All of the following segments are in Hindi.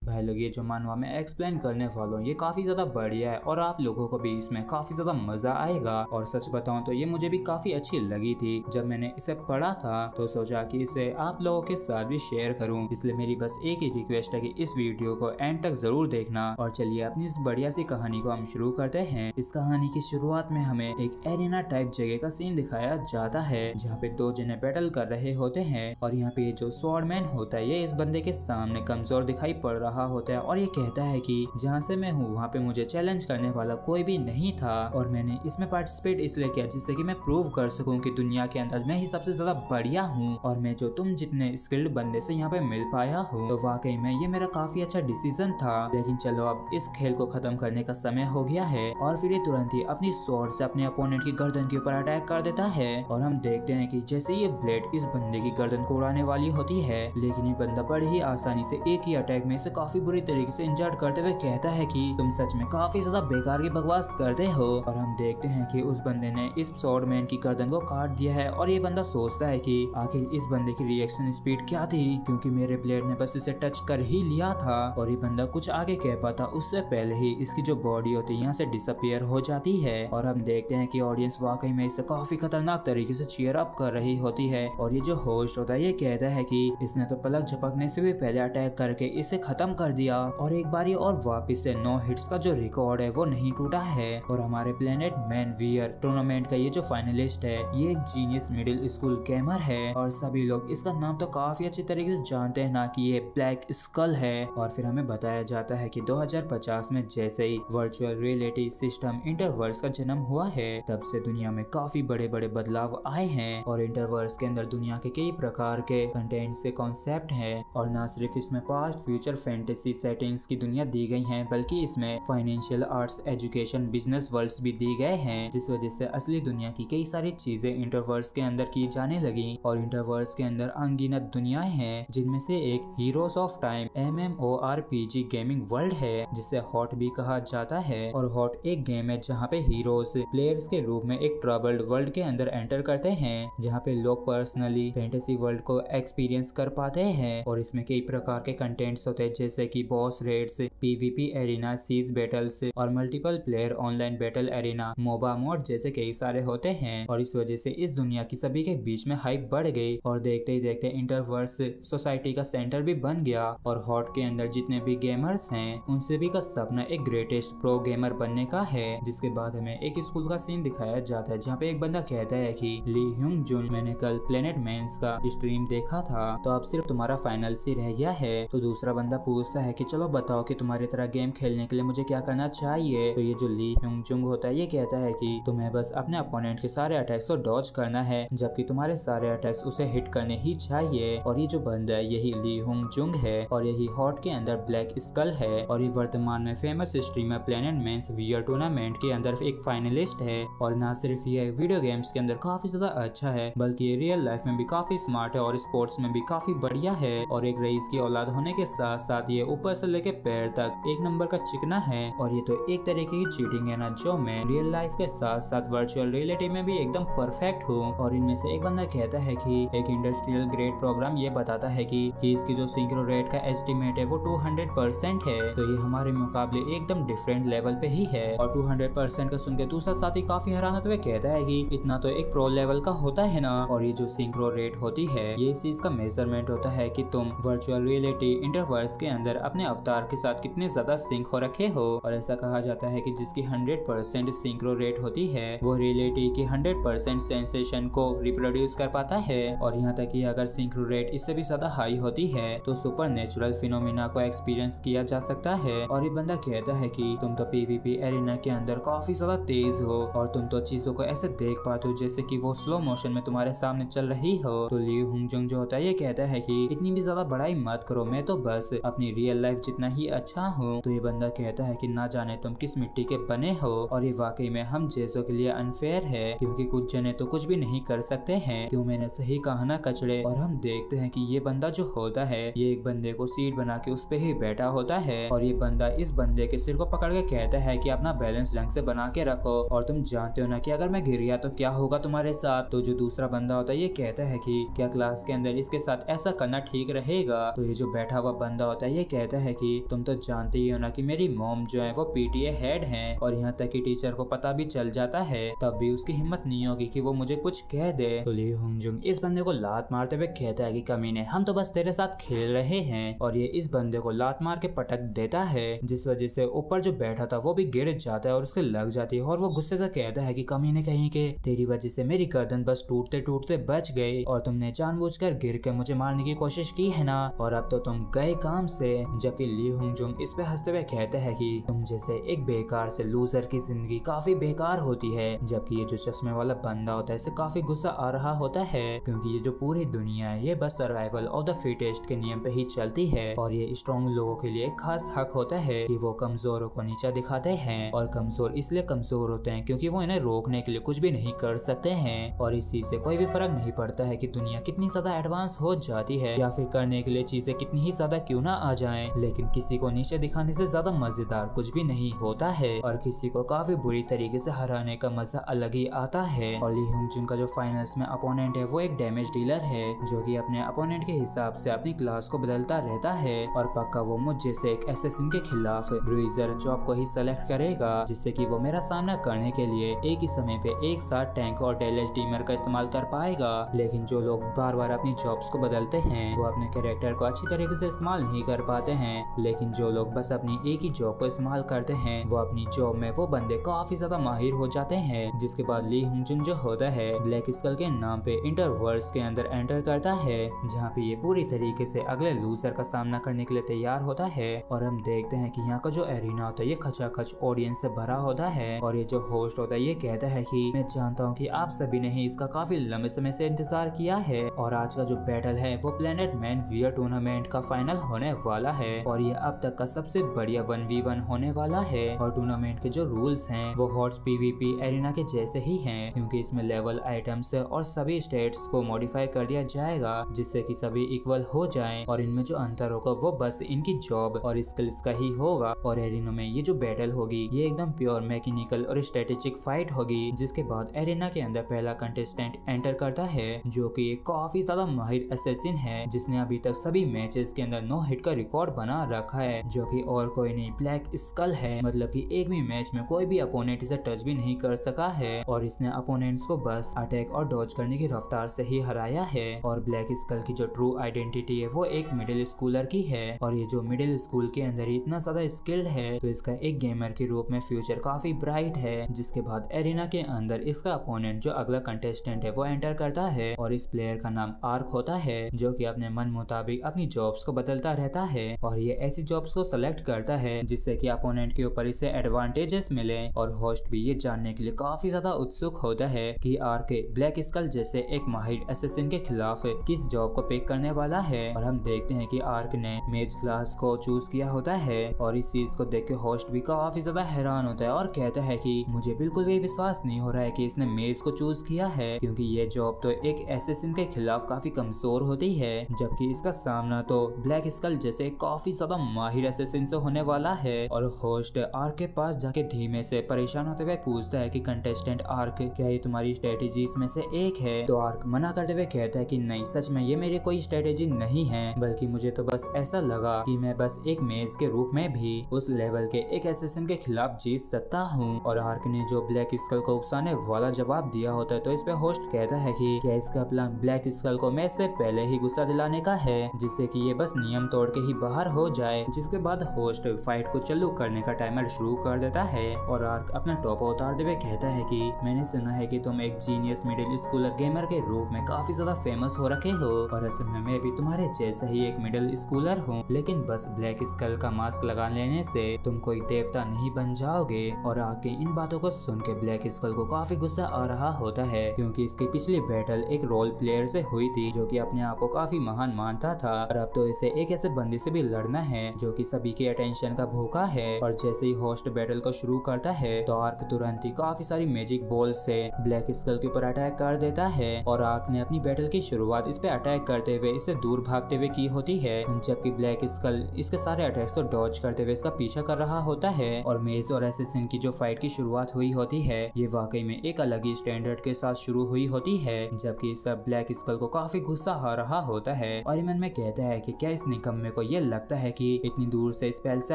भाई लोग ये जो मानवा मैं एक्सप्लेन करने वाला हूँ ये काफी ज्यादा बढ़िया है और आप लोगों को भी इसमें काफी ज्यादा मजा आएगा। और सच बताऊं तो ये मुझे भी काफी अच्छी लगी थी। जब मैंने इसे पढ़ा था तो सोचा कि इसे आप लोगों के साथ भी शेयर करूं, इसलिए मेरी बस एक ही रिक्वेस्ट है कि इस वीडियो को एंड तक जरूर देखना। और चलिए अपनी इस बढ़िया सी कहानी को हम शुरू करते हैं। इस कहानी की शुरुआत में हमें एक एरिना टाइप जगह का सीन दिखाया जाता है जहाँ पे दो जने बैटल कर रहे होते हैं। और यहाँ पे जो स्वॉर्डमैन होता है ये इस बंदे के सामने कमजोर दिखाई पड़ रहा होता है और ये कहता है कि जहाँ से मैं हूँ वहाँ पे मुझे चैलेंज करने वाला कोई भी नहीं था और मैंने इसमें पार्टिसिपेट इसलिए किया जिससे कि मैं प्रूव कर सकूं कि दुनिया के अंदर मैं ही सबसे ज्यादा बढ़िया हूँ और मैं जो तुम जितने स्किल्ड बंदे से यहाँ पे मिल पाया हूँ। तो वाकई में ये मेरा काफी अच्छा डिसीजन था। लेकिन चलो अब इस खेल को खत्म करने का समय हो गया है। और फिर ये तुरंत ही अपनी स्वॉर्ड से अपने अपोनेंट की गर्दन के ऊपर अटैक कर देता है और हम देखते हैं कि जैसे ये ब्लेड इस बंदे की गर्दन को उड़ाने वाली होती है, लेकिन ये बंदा बड़ी ही आसानी से एक ही अटैक में इसे काफी बुरी तरीके से इंजर्ड करते हुए कहता है कि तुम सच में काफी ज्यादा बेकार की बकवास करते हो। और हम देखते हैं कि उस बंदे ने इस स्वॉर्डमैन की गर्दन को काट दिया है और ये बंदा सोचता है कि आखिर इस बंदे की रिएक्शन स्पीड क्या थी, क्योंकि मेरे ब्लेड ने बस इसे टच कर ही लिया था। और ये बंदा कुछ आगे कह पाता उससे पहले ही इसकी जो बॉडी होती है यहाँ से डिसअपियर हो जाती है। और हम देखते हैं कि ऑडियंस वाकई में इसे काफी खतरनाक तरीके से चीयर अप कर रही होती है। और ये जो होस्ट होता है ये कहता है कि इसने तो पलक झपकने से भी पहले अटैक करके इसे खत्म कर दिया और एक बारी और वापस से 9 हिट्स का जो रिकॉर्ड है वो नहीं टूटा है। और हमारे प्लेनेट मैन वियर टूर्नामेंट का ये जो फाइनलिस्ट है ये एक जीनियस मिडिल स्कूल गेमर है और सभी लोग इसका नाम तो काफी अच्छी तरीके से जानते हैं ना कि ये ब्लैक स्कल है। और फिर हमें बताया जाता है कि 2050 में जैसे ही वर्चुअल रियलिटी सिस्टम इंटरवर्स का जन्म हुआ है तब से दुनिया में काफी बड़े बड़े बदलाव आए हैं और इंटरवर्स के अंदर दुनिया के कई प्रकार के कंटेंट से कॉन्सेप्ट है। और न सिर्फ इसमें पास्ट फ्यूचर फैंटेसी सेटिंग्स की दुनिया दी गई है बल्कि इसमें financial arts education business worlds भी दी गए हैं, जिस वजह से असली दुनिया की कई सारी चीजें इंटरवर्स के अंदर की जाने लगी। और इंटरवर्स के अंदर अनगिनत दुनियाएं हैं जिनमें से एक heroes of time MMORPG gaming world है जिसे हॉट भी कहा जाता है। और हॉट एक गेम है जहाँ पे हीरोज प्लेयर्स के रूप में एक ट्रबल्ड वर्ल्ड के अंदर एंटर करते हैं जहाँ पे लोग पर्सनली फैंटेसी वर्ल्ड को एक्सपीरियंस कर पाते हैं। और इसमें कई प्रकार के कंटेंट्स होते हैं जैसे कि boss raids, PvP arena, siege battles और multiple player online battle arena, MOBA mode जैसे कई सारे होते हैं। और इस वजह से इस दुनिया की सभी के बीच में हाइप बढ़ गई और देखते ही देखते इंटरवर्स सोसाइटी का सेंटर भी बन गया। और हॉट के अंदर जितने भी गेमर्स हैं उन सभी का सपना एक ग्रेटेस्ट प्रो गेमर बनने का है। जिसके बाद हमें एक स्कूल का सीन दिखाया जाता है जहाँ पे एक बंदा कहता है कि ली ह्यूंग जुन, मैंने कल प्लेनेट मेंस का स्ट्रीम देखा था तो अब सिर्फ तुम्हारा फाइनल सी रह गया है। तो दूसरा बंदा पूछता है कि चलो बताओ कि तुम्हारी तरह गेम खेलने के लिए मुझे क्या करना चाहिए। तो ये जो ली ह्यूंग जुंग होता है ये कहता है कि तुम्हें बस अपने अपोनेंट के सारे अटैक्स को डॉज करना है जबकि तुम्हारे सारे अटैक्स उसे हिट करने ही चाहिए। और ये जो बंदा है यही ली ह्यूंग जुंग है और यही हॉट के अंदर ब्लैक स्कल है और ये वर्तमान में famous streamer planet men's wear tournament के अंदर एक फाइनलिस्ट है। और ना सिर्फ ये वीडियो गेम्स के अंदर काफी ज्यादा अच्छा है बल्कि ये रियल लाइफ में भी काफी स्मार्ट है और स्पोर्ट्स में भी काफी बढ़िया है। और एक रईस की औलाद होने के साथ साथ ये ऊपर से लेके पैर तक एक नंबर का चिकना है। और ये तो एक तरीके की चीटिंग है ना जो मैं रियल लाइफ के साथ साथ वर्चुअल रियलिटी में भी एकदम परफेक्ट हूँ। और इनमें से एक बंदा कहता है कि एक इंडस्ट्रियल ग्रेड प्रोग्राम ये बताता है कि इसकी जो सिंक्रो रेट का एस्टिमेट है वो 200% है। तो ये हमारे मुकाबले एकदम डिफरेंट लेवल पे ही है। और 200% का सुन के दूसरा साथी काफी हैरान होते हुए कहता है कि इतना तो एक प्रो लेवल का होता है ना। और ये जो सिंक्रो रेट होती है ये इस चीज का मेजरमेंट होता है कि तुम वर्चुअल रियलिटी इंटरवर्स के अंदर अपने अवतार के साथ कितने ज्यादा सिंक हो रखे हो। और ऐसा कहा जाता है कि जिसकी 100% सिंक्रो रेट होती है वो रियलिटी की 100% सेंसेशन को रिप्रोड्यूस कर पाता है। और यहाँ तक कि अगर सिंक्रो रेट इससे भी ज्यादा हाई होती है तो सुपर नेचुरल फिनोमिना को एक्सपीरियंस किया जा सकता है। और ये बंदा कहता है कि तुम तो PvP एरिना के अंदर काफी ज्यादा तेज हो और तुम तो चीजों को ऐसे देख पाते हो जैसे कि वो स्लो मोशन में तुम्हारे सामने चल रही हो। तो ली हुंग जुंग जो होता है ये कहता है कि इतनी भी ज्यादा बड़ाई मत करो, मैं तो बस अपनी रियल लाइफ जितना ही अच्छा हूँ। तो ये बंदा कहता है कि ना जाने तुम किस मिट्टी के बने हो। और ये वाकई में हम जैसों के लिए अनफेयर है क्योंकि कुछ जने तो कुछ भी नहीं कर सकते हैं, क्यों मैंने सही कहा ना कचड़े। और हम देखते हैं कि ये बंदा जो होता है ये एक बंदे को सीट बना के उस पे ही बैठा होता है और ये बंदा इस बंदे के सिर को पकड़ के कहता है कि अपना बैलेंस ढंग से बना के रखो और तुम जानते हो ना कि अगर मैं गिर गया तो क्या होगा तुम्हारे साथ। तो जो दूसरा बंदा होता है ये कहता है कि क्या क्लास के अंदर इसके साथ ऐसा करना ठीक रहेगा। तो ये जो बैठा हुआ बंदा होता है ये कहता है कि तुम तो जानते ही हो ना कि मेरी मॉम जो है वो पीटीए हेड हैं और यहाँ तक कि टीचर को पता भी चल जाता है तब भी उसकी हिम्मत नहीं होगी कि वो मुझे कुछ कह दे। तो ली होंगजुंग इस बंदे को लात मारते हुए कहता है कि कमीने, हम तो बस तेरे साथ खेल रहे हैं, और ये इस बंदे को लात मार के पटक देता है जिस वजह से ऊपर जो बैठा था वो भी गिर जाता है और उसके लग जाती है और वो गुस्से से कहता है कि कमीने कहीं के, तेरी वजह से मेरी गर्दन बस टूटते टूटते बच गई और तुमने जानबूझकर गिर के मुझे मारने की कोशिश की है ना, और अब तो तुम गए काम से। जबकि ली होंगजुंग इस पे हंसते हुए कहते हैं कि तुम जैसे एक बेकार से लूजर की जिंदगी काफी बेकार होती है। जबकि ये जो चश्मे वाला बंदा होता है इसे काफी गुस्सा आ रहा होता है क्योंकि ये जो पूरी दुनिया है ये बस सर्वाइवल ऑफ द फिटेस्ट के नियम पे ही चलती है और ये स्ट्रॉन्ग लोगों के लिए खास हक होता है कि वो कमजोरों को नीचा दिखाते हैं, और कमजोर इसलिए कमजोर होते हैं क्योंकि वो इन्हें रोकने के लिए कुछ भी नहीं कर सकते हैं। और इस चीज से कोई भी फर्क नहीं पड़ता है कि दुनिया कितनी ज्यादा एडवांस हो जाती है या फिर करने के लिए चीजें कितनी ही ज्यादा क्यों ना आ जाएं, लेकिन किसी को नीचे दिखाने से ज्यादा मजेदार कुछ भी नहीं होता है और किसी को काफी बुरी तरीके से हराने का मजा अलग ही आता है। और ली होंगजुंग का जो फाइनल्स में अपोनेंट है वो एक डैमेज डीलर है जो कि अपने अपोनेंट के हिसाब से अपनी क्लास को बदलता रहता है और पक्का वो मुझ जैसे एक एसेसिन के खिलाफ ब्रूइजर जॉब को ही सेलेक्ट करेगा जिससे कि वो मेरा सामना करने के लिए एक ही समय पे एक साथ टैंक और डेलेज डीमर का इस्तेमाल कर पाएगा। लेकिन जो लोग बार बार अपनी जॉब्स को बदलते हैं वो अपने कैरेक्टर को अच्छी तरीके से इस्तेमाल नहीं कर पाते हैं, लेकिन जो लोग बस अपनी एक ही जॉब को इस्तेमाल करते हैं वो अपनी जॉब में वो बंदे काफी ज्यादा माहिर हो जाते हैं। जिसके बाद ली होंगजुंग जो होता है ब्लैक स्कल के नाम पे इंटरवर्स के अंदर एंटर करता है जहाँ पे ये पूरी तरीके से अगले लूजर का सामना करने के लिए तैयार होता है। और हम देखते हैं कि यहाँ का जो एरिना होता है ये खचाखच ऑडियंस से भरा होता है और ये जो होस्ट होता है ये कहता है कि मैं जानता हूँ कि आप सभी ने ही इसका काफी लंबे समय से इंतजार किया है और आज का जो बैटल है वो प्लेनेट मैन वियर टूर्नामेंट का फाइनल होने वाला है और ये अब तक का सबसे बढ़िया 1v1 होने वाला है। और टूर्नामेंट के जो रूल्स हैं वो हॉट्स पीवीपी एरिना के जैसे ही हैं क्योंकि इसमें लेवल आइटम्स और सभी स्टेट्स को मॉडिफाई कर दिया जाएगा जिससे कि सभी इक्वल हो जाएं और इनमें जो अंतर होगा वो बस इनकी जॉब और स्किल्स का ही होगा। और एरिना में ये जो बैटल होगी ये एकदम प्योर मैकेनिकल और स्ट्रेटेजिक फाइट होगी। जिसके बाद एरिना के अंदर पहला कंटेस्टेंट एंटर करता है जो कि एक काफी ज्यादा माहिर एसेसिन है जिसने अभी तक सभी मैचेस के अंदर नो हिट का रिकॉर्ड बना रखा है जो कि और कोई नहीं ब्लैक स्कल है। मतलब कि एक भी मैच में कोई भी अपोनेंट इसे टच भी नहीं कर सका है और इसने अपोनेंट्स को बस अटैक और डॉज करने की रफ्तार से ही हराया है। और ब्लैक स्कल की जो ट्रू आइडेंटिटी है वो एक मिडिल स्कूलर की है और ये जो मिडिल स्कूल के अंदर ही इतना ज्यादा स्किल्ड है तो इसका एक गेमर के रूप में फ्यूचर काफी ब्राइट है। जिसके बाद एरिना के अंदर इसका अपोनेंट जो अगला कंटेस्टेंट है वो एंटर करता है और इस प्लेयर का नाम आर्क होता है जो कि अपने मन मुताबिक अपनी जॉब्स को बदलता रहता है और ये ऐसी जॉब्स को सेलेक्ट करता है जिससे कि अपोनेंट के ऊपर इसे एडवांटेजेस मिले। और होस्ट भी ये जानने के लिए काफी ज्यादा उत्सुक होता है कि आर्क ब्लैक स्कल जैसे एक माहिर एसेसिन के खिलाफ किस जॉब को पिक करने वाला है। और हम देखते हैं कि आर्क ने मेज क्लास को चूज किया होता है और इस चीज को देख के होस्ट भी काफी ज्यादा हैरान होता है और कहता है कि मुझे बिल्कुल भी विश्वास नहीं हो रहा है कि इसने मेज को चूज किया है क्योंकि ये जॉब तो एक एसेसिन के खिलाफ काफी कमजोर होती है जबकि इसका सामना तो ब्लैक स्कल जैसे काफी ज्यादा माहिर एसेसिन से होने वाला है। और होस्ट आर्क के पास जाके धीमे से परेशान होते हुए पूछता है कि कंटेस्टेंट आर्क क्या ये तुम्हारी स्ट्रेटेजी में से एक है। तो आर्क मना करते हुए कहता है कि नहीं, सच में ये मेरी कोई स्ट्रेटेजी नहीं है बल्कि मुझे तो बस ऐसा लगा कि मैं बस एक मेज के रूप में भी उस लेवल के एक एसेसिन के खिलाफ जीत सकता हूँ। और आर्क ने जो ब्लैक स्कल को उकसाने वाला जवाब दिया होता है तो इस पे होस्ट कहता है कि क्या इसका प्लान ब्लैक स्कल को मैच से पहले ही गुस्सा दिलाने का है जिससे कि ये बस नियम तोड़ के ही बाहर हो जाए। जिसके बाद होस्ट फाइट को चालू करने का टाइमर शुरू कर देता है और आर्क अपना टॉप उतारते हुए कहता है कि मैंने सुना है कि तुम एक जीनियस मिडिल स्कूलर गेमर के रूप में काफी ज्यादा फेमस हो रखे हो और असल में मैं भी तुम्हारे जैसा ही एक मिडिल स्कूलर हूँ, लेकिन बस ब्लैक स्कल का मास्क लगा लेने से तुम कोई देवता नहीं बन जाओगे। और आगे इन बातों को सुन के ब्लैक स्कल को काफी गुस्सा आ रहा होता है क्योंकि इसकी पिछली बैटल एक रोल प्लेयर से हुई थी जो कि अपने आप को काफी महान मानता था और अब तो इसे एक ऐसे बंदे से भी लड़ना है जो कि सभी के अटेंशन का भूखा है। और जैसे ही होस्ट बैटल को शुरू करता है तो आर्क तुरंत ही काफी सारी मैजिक बॉल से ब्लैक स्कल के ऊपर अटैक कर देता है और आर्क ने अपनी बैटल की शुरुआत इस पे अटैक करते हुए इससे दूर भागते हुए की होती है जबकि ब्लैक स्कल इसके सारे अटैक्स को डॉज करते हुए इसका पीछा कर रहा होता है। और मेज और एसेसिन की जो फाइट की शुरुआत हुई होती है ये वाकई में एक अलग ही स्टैंडर्ड के साथ शुरू हुई होती है जबकि सब ब्लैक स्कल को काफी गुस्सा आ रहा होता है और मन में कहता है कि क्या इस निकम्मे को ये लगता है कि इतनी दूर से स्पेल से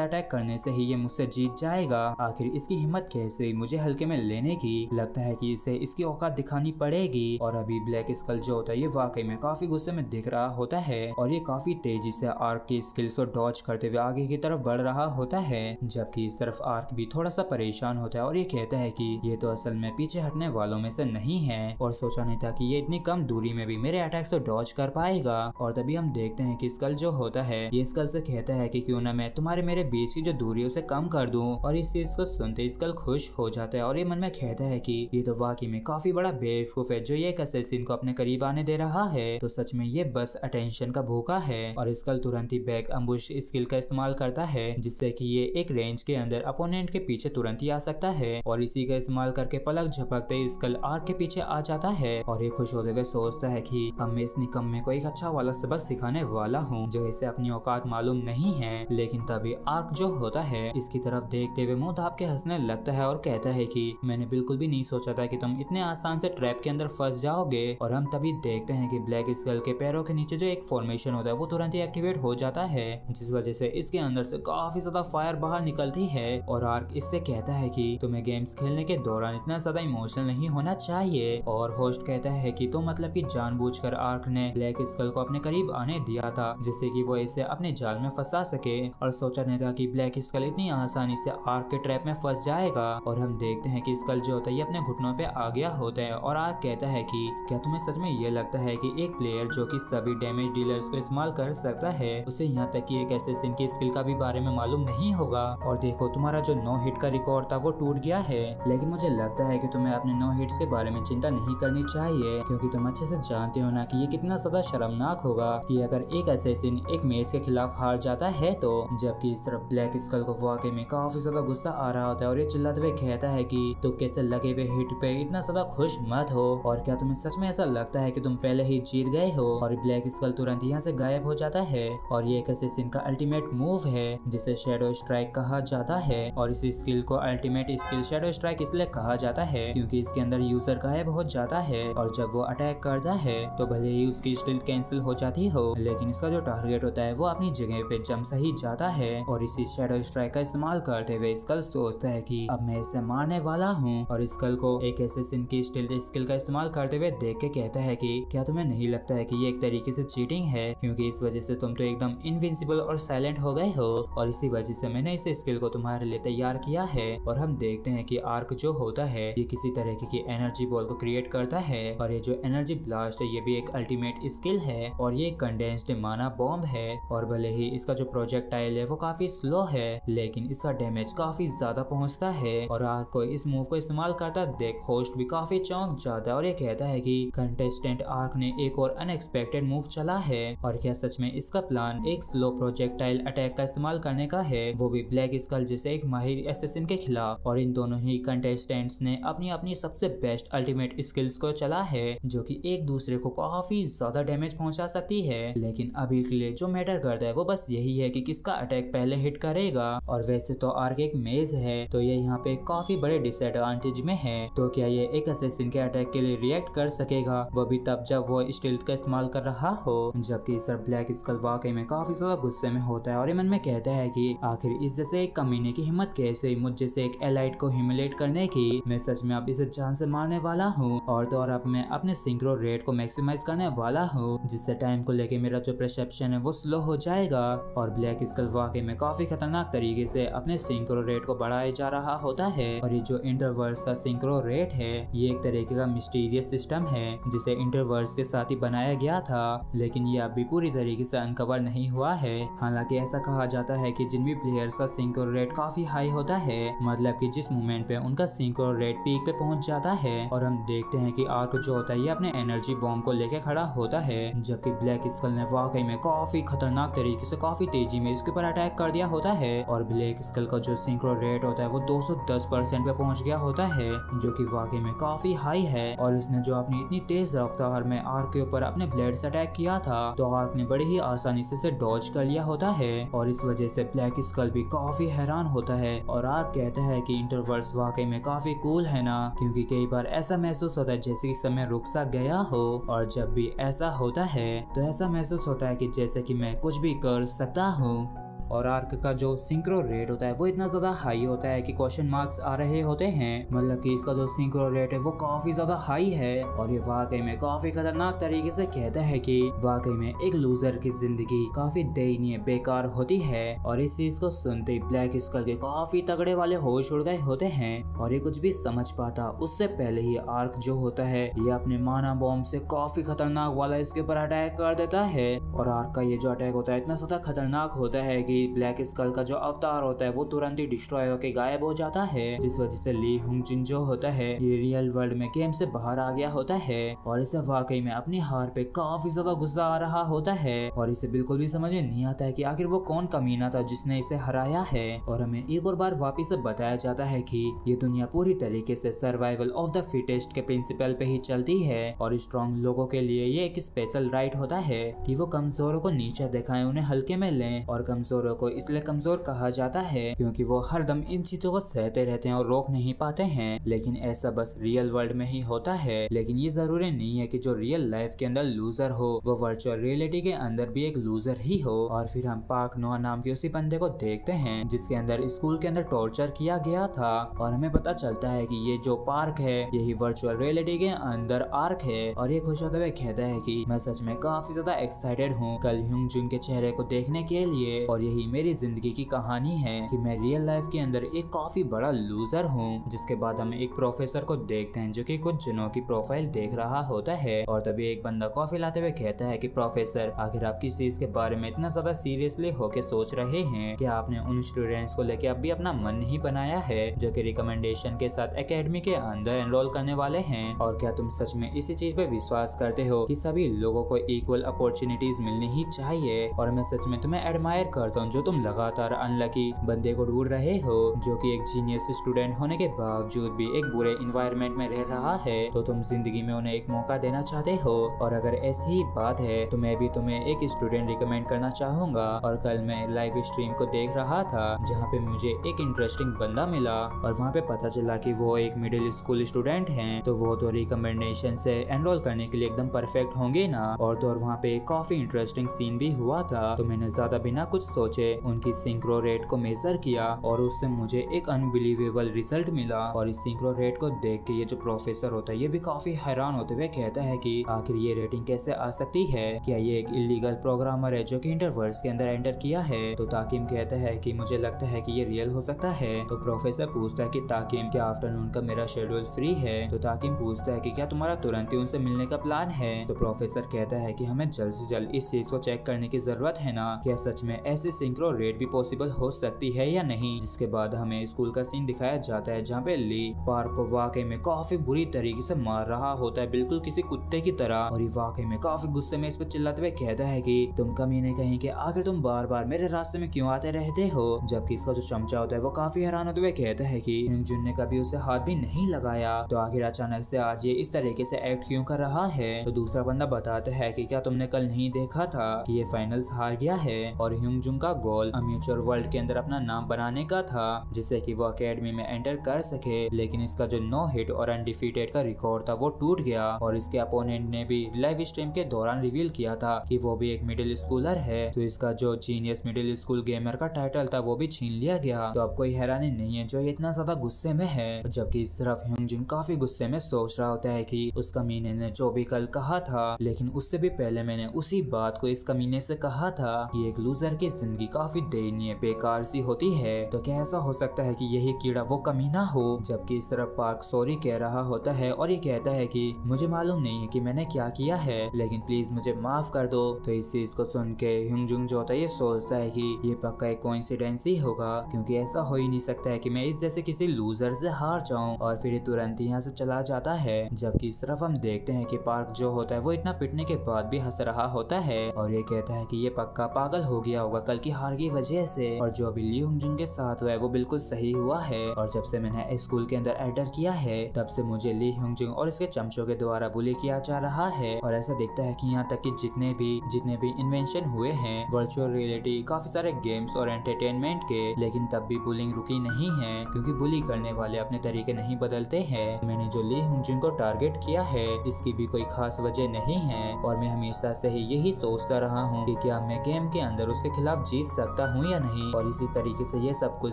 अटैक करने से ही ये मुझसे जीत जाएगा। आखिर इसकी हिम्मत कैसे हुई मुझे हल्के में लेने की। लगता है कि इसे इसकी औकात दिखानी पड़ेगी। और अभी ब्लैक स्कल जो होता है ये वाकई में काफी गुस्से में दिख रहा होता है और ये काफी तेजी से आर्क की स्किल्स को डॉज करते हुए आगे की तरफ बढ़ रहा होता है, जबकि इस तरफ आर्क भी थोड़ा सा परेशान होता है और ये कहता है कि ये तो असल में पीछे हटने वालों में से नहीं है और सोचा नहीं था कि ये इतनी कम दूरी में भी मेरे अटैक्स को डॉज कर पाएगा। और तभी हम देखते हैं कि स्कल जो होता है ये स्कल से कहता है कि क्यों ना मैं तुम्हारे मेरे बीच की जो दूरी उसे कम कर दूं। और इस चीज को सुनते स्कल खुश हो जाता है और ये मन में कहता है कि ये तो वाकई में काफी बड़ा बेवकूफ है जो ये एक असैसिन को अपने करीब आने दे रहा है, तो सच में ये बस अटेंशन का भूखा है। और स्कल तुरंत ही बैक अम्बुश स्किल का इस्तेमाल करता है जिससे कि ये एक रेंज के अंदर अपोनेंट के पीछे तुरंत ही आ सकता है और इसी का इस्तेमाल करके पलक झपकते स्कल आर्क के पीछे आ जाता है और ये खुश होते हुए सोचता है कि अब मैं इस निकम्मे को एक अच्छा वाला सबक सिखाने वाला हूँ जो इसे अपनी औकात मालूम नहीं है। लेकिन तभी आर्क जो होता है इसकी तरफ देखते हुए मुंह ताप के हंसने लगता है और कहता है कि मैंने बिल्कुल भी नहीं सोचा था कि तुम इतने आसान से ट्रैप के अंदर फंस जाओगे। और हम तभी देखते हैं कि ब्लैक स्कल के पैरों के नीचे जो एक फॉर्मेशन होता है वो तुरंत ही एक्टिवेट हो जाता है जिस वजह से इसके अंदर से काफी ज्यादा फायर बाहर निकलती है। और आर्क इससे कहता है कि तुम्हें गेम्स खेलने के दौरान इतना ज्यादा इमोशनल नहीं होना चाहिए। और होस्ट कहता है कि तो मतलब कि जानबूझकर आर्क ने ब्लैक स्कल को अपने करीब आने दिया था जिससे कि वो इसे अपने जाल में फंसा सके और सोचा नहीं था कि ब्लैक स्कल इतनी आसानी से आर्क के ट्रैप में फंस जाएगा। और हम देखते हैं कि स्कल जो होता है ये अपने घुटनों पे आ गया होता है और आर्क कहता है कि क्या तुम्हें सच में ये लगता है कि एक प्लेयर जो कि सभी डैमेज डीलर्स को इस्तेमाल कर सकता है उसे यहाँ तक कि एक असैसिन की स्किल का भी बारे में मालूम नहीं होगा। और देखो तुम्हारा जो 9 हिट का रिकॉर्ड था वो टूट गया है, लेकिन मुझे लगता है कि तुम्हें अपने 9 हिट्स के बारे में चिंता नहीं करनी चाहिए क्योंकि तुम अच्छे से जानते हो ना कि ये कितना ज्यादा शर्मनाक होगा कि अगर एक असैसिन एक मेज के खिलाफ हार जाता है तो। जबकि इस तरफ ब्लैक स्कल को वाकई में काफी ज्यादा गुस्सा आ रहा होता है और ये चिल्लाते हुए कहता है कि तो कैसे लगे हुए हिट पे इतना ज्यादा खुश मत हो और क्या तुम्हें सच में ऐसा लगता है कि तुम पहले ही जीत गए हो। और ब्लैक स्कल तुरंत यहाँ से गायब हो जाता है और ये एक असैसिन का अल्टीमेट मूव है जिसे शैडो स्ट्राइक कहा जाता है। और इस स्किल को अल्टीमेट स्किल शैडो स्ट्राइक इसलिए कहा जाता है क्योंकि इसके अंदर यूजर गायब हो जाता है और जब वो अटैक करता है तो भले ही उसकी स्टिल्थ कैंसिल हो जाती हो लेकिन इसका जो टारगेट होता है वो अपनी जगह पे जम सही जाता है। और इसी शैडो स्ट्राइक का इस्तेमाल करते हुए स्कल सोचता है कि अब मैं इसे मारने वाला हूँ और स्कल को एक असैसिन की स्टिल्थ स्किल का इस्तेमाल करते हुए देख के कहता है कि क्या तुम्हें नहीं लगता है कि ये एक तरीके से चीटिंग है क्योंकि इस वजह से तुम तो एकदम इनविंसिबल और साइलेंट हो गए हो और इसी वजह से मैंने इस स्किल को तुम्हारे लिए तैयार किया है। और हम देखते हैं कि आर्क जो होता है ये किसी तरह की एनर्जी बॉल को क्रिएट करता है और ये जो एनर्जी ब्लास्ट है ये भी एक अल्टीमेट स्किल है और ये कंडेंस्ड माना बॉम्ब है। और भले ही इसका जो प्रोजेक्टाइल है वो काफी स्लो है लेकिन इसका डैमेज काफी ज्यादा पहुंचता है। और आर्क को इस मूव को इस्तेमाल करता देख होस्ट भी काफी चौंक जाता है और ये कहता है कि कंटेस्टेंट आर्क ने एक और अनएक्सपेक्टेड मूव चला है। और क्या सच में इसका प्लान एक स्लो प्रोजेक्टाइल अटैक का इस्तेमाल करने का है, वो भी ब्लैक स्कल जैसे एक माहिर असैसिन के खिलाफ। और इन दोनों ही कंटेस्टेंट्स ने अपनी अपनी सबसे बेस्ट अल्टीमेट स्किल्स को चला है जो कि एक दूसरे को काफी ज्यादा डैमेज पहुंचा सकती है। लेकिन अभी के लिए जो मैटर करता है वो बस यही है कि किसका अटैक पहले हिट करेगा। और वैसे तो आर्क एक मेज है तो ये यहाँ पे काफी बड़े डिसएडवांटेज में है, तो क्या ये एक असैसिन के अटैक के लिए रिएक्ट कर सकेगा, वो भी तब जब वो स्टील्थ का इस्तेमाल कर रहा हो। जबकि सर ब्लैक स्कल वाकई में काफी ज्यादा गुस्से में होता है और ये मन में कहता है कि आखिर इस जैसे एक कमीने की हिम्मत कैसे मुझ जैसे एक एलाइट को ह्यूमिलेट करने की। मैं सच में अब इसे जान से मारने वाला हूँ और तो और अब मैं अपने सिंक्रो रेट को मैक्सिमाइज करने वाला हूँ जिससे टाइम को लेके मेरा जो परसेप्शन है वो स्लो हो जाएगा। और ब्लैक स्कल वाकई में काफी खतरनाक तरीके से अपने सिंक्रो रेट को बढ़ाया जा रहा होता है। और ये जो इंटरवर्स का सिंक्रो रेट है ये एक तरीके का मिस्टीरियस सिस्टम है जिसे इंटरवर्स के साथ ही बनाया गया था, लेकिन ये अभी पूरी तरीके से अनकवर नहीं हुआ है। हालांकि ऐसा कहा जाता है कि जिन भी प्लेयर्स का सिंक्रो रेट काफी हाई होता है, मतलब कि जिस मोमेंट पे उनका सिंक्रो रेट पीक पे पहुंच जाता है। और हम देखते हैं कि आर्क जो होता है ये अपने एनर्जी बॉम्ब को लेके खड़ा होता है, जबकि ब्लैक स्कल ने वाकई में काफी खतरनाक तरीके से काफी तेजी में इसके ऊपर अटैक कर दिया होता है। और ब्लैक स्कल का जो सिंक्रो रेट होता है वो 210% पे पहुंच गया होता है, जो कि वाकई में काफी हाई है। और इसने जो अपनी इतनी तेज रफ्तार में आर्क के ऊपर अपने ब्लेड से अटैक किया था तो आर्क ने बड़ी ही आसानी से इसे डॉज कर लिया होता है। और इस वजह से ब्लैक स्कल भी काफी हैरान होता है और आर्क कहता है कि इंटरवर्स वाकई में काफी कूल है ना, क्योंकि कई बार ऐसा महसूस होता है जैसे कि समय रुक सा गया हो और जब भी ऐसा होता है तो ऐसा महसूस होता है कि जैसे कि मैं कुछ भी कर सकता हूँ। और आर्क का जो सिंक्रो रेट होता है वो इतना ज्यादा हाई होता है कि क्वेश्चन मार्क्स आ रहे होते हैं, मतलब कि इसका जो सिंक्रो रेट है वो काफी ज्यादा हाई है। और ये वाकई में काफी खतरनाक तरीके से कहता है कि वाकई में एक लूजर की जिंदगी काफी दयनीय बेकार होती है। और इस चीज को सुनते ही ब्लैक स्कल के काफी तगड़े वाले होश उड़ गए होते हैं और ये कुछ भी समझ पाता उससे पहले ही आर्क जो होता है ये अपने माना बॉम्ब से काफी खतरनाक वाला इसके ऊपर अटैक कर देता है। और आर्क का ये जो अटैक होता है इतना ज्यादा खतरनाक होता है कि ब्लैक स्कल का जो अवतार होता है वो तुरंत ही डिस्ट्रॉय होकर गायब हो जाता है, जिस वजह से ली हुंग जिन जो होता है ये रियल वर्ल्ड में गेम से बाहर आ गया होता है। और इसे वाकई में अपनी हार पे काफी ज्यादा गुस्सा आ रहा होता है और इसे बिल्कुल भी समझ में नहीं आता है कि आखिर वो कौन कमीना था जिसने इसे हराया है। और हमें एक और बार वापिस से बताया जाता है कि ये दुनिया पूरी तरीके से सर्वाइवल ऑफ द फिटेस्ट के प्रिंसिपल पे ही चलती है और स्ट्रॉन्ग लोगों के लिए ये एक स्पेशल राइट होता है कि वो कमजोरों को नीचे दिखाएं, उन्हें हल्के में लें। और कमजोरों को इसलिए कमजोर कहा जाता है क्योंकि वो हरदम इन चीजों को सहते रहते हैं और रोक नहीं पाते हैं। लेकिन ऐसा बस रियल वर्ल्ड में ही होता है। लेकिन ये जरूरी नहीं है कि जो रियल लाइफ के अंदर लूजर हो वो वर्चुअल रियलिटी के अंदर भी एक लूजर ही हो। और फिर हम पार्क नोआ नाम के उसी बंदे को देखते हैं जिसके अंदर स्कूल के अंदर टॉर्चर किया गया था और हमें पता चलता है कि ये जो पार्क है यही वर्चुअल रियलिटी के अंदर आर्क है। और ये खुश होते हुए कहता है कि मैं सच में काफी ज्यादा एक्साइटेड हूँ कल ह्यूंग जुन के चेहरे को देखने के लिए और यही मेरी जिंदगी की कहानी है कि मैं रियल लाइफ के अंदर एक काफी बड़ा लूजर हूँ। जिसके बाद हम एक प्रोफेसर को देखते हैं जो कि कुछ जनों की प्रोफाइल देख रहा होता है और तभी एक बंदा कॉफी लाते हुए कहता है कि प्रोफेसर आखिर आप किस चीज के बारे में इतना ज्यादा सीरियसली होके सोच रहे हैं कि आपने उन स्टूडेंट्स को लेके अब भी अपना मन नहीं बनाया है जो कि रिकमेंडेशन के साथ एकेडमी के अंदर एनरोल करने वाले हैं। और क्या तुम सच में इसी चीज पे विश्वास करते हो कि सभी लोगों को इक्वल अपॉर्चुनिटीज मिलनी ही चाहिए। और मैं सच में तुम्हें एडमायर करता हूँ जो तुम लगातार अनलकी बंदे को ढूंढ रहे हो जो कि एक जीनियस स्टूडेंट होने के बावजूद भी एक बुरे इन्वायरमेंट में रह रहा है, तो तुम जिंदगी में उन्हें एक मौका देना चाहते हो। और अगर ऐसी ही बात है तो मैं भी तुम्हें एक स्टूडेंट रिकमेंड करना चाहूंगा। और कल मैं लाइव स्ट्रीम को देख रहा था जहाँ पे मुझे एक इंटरेस्टिंग बंदा मिला और वहाँ पे पता चला कि वो एक मिडिल स्कूल स्टूडेंट हैं, तो वो तो रिकमेंडेशन से एनरोल करने के लिए एकदम परफेक्ट होंगे ना। और तो और वहाँ पे काफी इंटरेस्टिंग सीन भी हुआ था, तो मैंने ज्यादा बिना कुछ सोचे उनकी सिंक्रो रेट को मेजर किया और उससे मुझे एक अनबिलीवेबल रिजल्ट मिला। और इस सिंक्रो रेट को देख के ये जो प्रोफेसर होता है ये भी काफी हैरान होते हुए कहता है कि आखिर ये रेटिंग कैसे आ सकती है, क्या ये एक इलीगल प्रोग्रामर है जो कि इंटरवर्स के अंदर एंटर किया है। तो ताकिम कहता है कि मुझे लगता है कि ये रियल हो सकता है। तो प्रोफेसर पूछता है कि ताकिम क्या आफ्टरनून का मेरा शेड्यूल फ्री है। तो ताकिम पूछता है कि क्या तुम्हारा तुरंत ही उनसे मिलने का प्लान है। तो प्रोफेसर कहता है कि हमें जल्द से जल्द इस चीज को चेक करने की जरूरत है ना, क्या सच में ऐसी सिंक्रो रेट भी पॉसिबल हो सकती है या नहीं। जिसके बाद हमें स्कूल का सीन दिखाया जाता है जहाँ पे ली पार्क को वाकई में काफी बुरी तरीके से मार रहा होता है, बिल्कुल किसी कुत्ते की तरह। और ये वाकई में काफी गुस्से में इस पर चिल्लाते हुए कहता है कि तुम कमीने कहीं कि आखिर तुम बार बार मेरे रास्ते में क्यों आते रहते हो। जबकि इसका जो चमचा होता है वो काफी हैरान होते हुए कहता है कि ह्यूंग जुन ने कभी उसे हाथ भी नहीं लगाया, तो आखिर अचानक से आज ये इस तरीके से एक्ट क्यों कर रहा है। तो दूसरा बंदा बताता है कि क्या तुमने कल नहीं देखा था कि ये फाइनल्स हार गया है और ह्यूंग जुन का गोल अम्यूचर वर्ल्ड के अंदर अपना नाम बनाने का था जिससे कि वो एकेडमी में एंटर कर सके। लेकिन इसका जो नो हिट और अनडिफीटेड का रिकॉर्ड था वो टूट गया और इसके अपोनेंट ने भी लाइव स्ट्रीम के दौरान रिवील किया था कि वो भी एक मिडिल स्कूलर है। तो इसका जो जीनियस मिडिल स्कूल गेमर का टाइटल था वो भी छीन लिया गया। तो अब कोई हैरानी नहीं है जो इतना ज्यादा गुस्से में है। जबकि इस तरफ ह्यूंग जुन काफी गुस्से में सोच रहा होता है कि उस कमीने ने जो भी कल कहा था, लेकिन उससे भी पहले मैंने उसी बात को इस कमीने से कहा था कि एक लूजर की जिंदगी काफी दयनीय बेकार सी होती है। तो क्या ऐसा हो सकता है कि यही कीड़ा वो कमीना हो। जबकि इस तरफ पार्क सॉरी कह रहा होता है और ये कहता है कि मुझे मालूम नहीं है कि मैंने क्या किया है, लेकिन प्लीज मुझे माफ कर दो। तो इस चीज को सुन के ह्यूंग जुन जो होता है ये सोचता है कि ये पक्का एक कोइंसिडेंस ही होगा, क्योंकि ऐसा हो ही नहीं सकता है कि मैं इस जैसे किसी लूजर से हार जाऊं। और फिर तुरंत यहाँ से चला जाता है। जबकि इस तरफ हम देखते हैं कि पार्क जो होता है वो इतना पिटने के बाद भी हंस रहा होता है और ये कहता है कि ये पक्का पागल हो गया होगा कल की की हार की वजह से। और जो अभी ली होंगजुन के साथ हुआ है वो बिल्कुल सही हुआ है। और जब से मैंने स्कूल के अंदर एंटर किया है तब से मुझे ली होंगजुन और इसके चमचों के द्वारा बुली किया जा रहा है। और ऐसा दिखता है कि यहाँ तक कि जितने भी इन्वेंशन हुए हैं वर्चुअल रियलिटी, काफी सारे गेम्स और एंटरटेनमेंट के, लेकिन तब भी बुलिंग रुकी नहीं है क्योंकि बुली करने वाले अपने तरीके नहीं बदलते हैं। मैंने जो ली होंगजुन को टारगेट किया है इसकी भी कोई खास वजह नहीं है और मैं हमेशा से ही यही सोचता रहा हूँ कि क्या मैं गेम के अंदर उसके खिलाफ जीत सकता हूँ या नहीं। और इसी तरीके से ये सब कुछ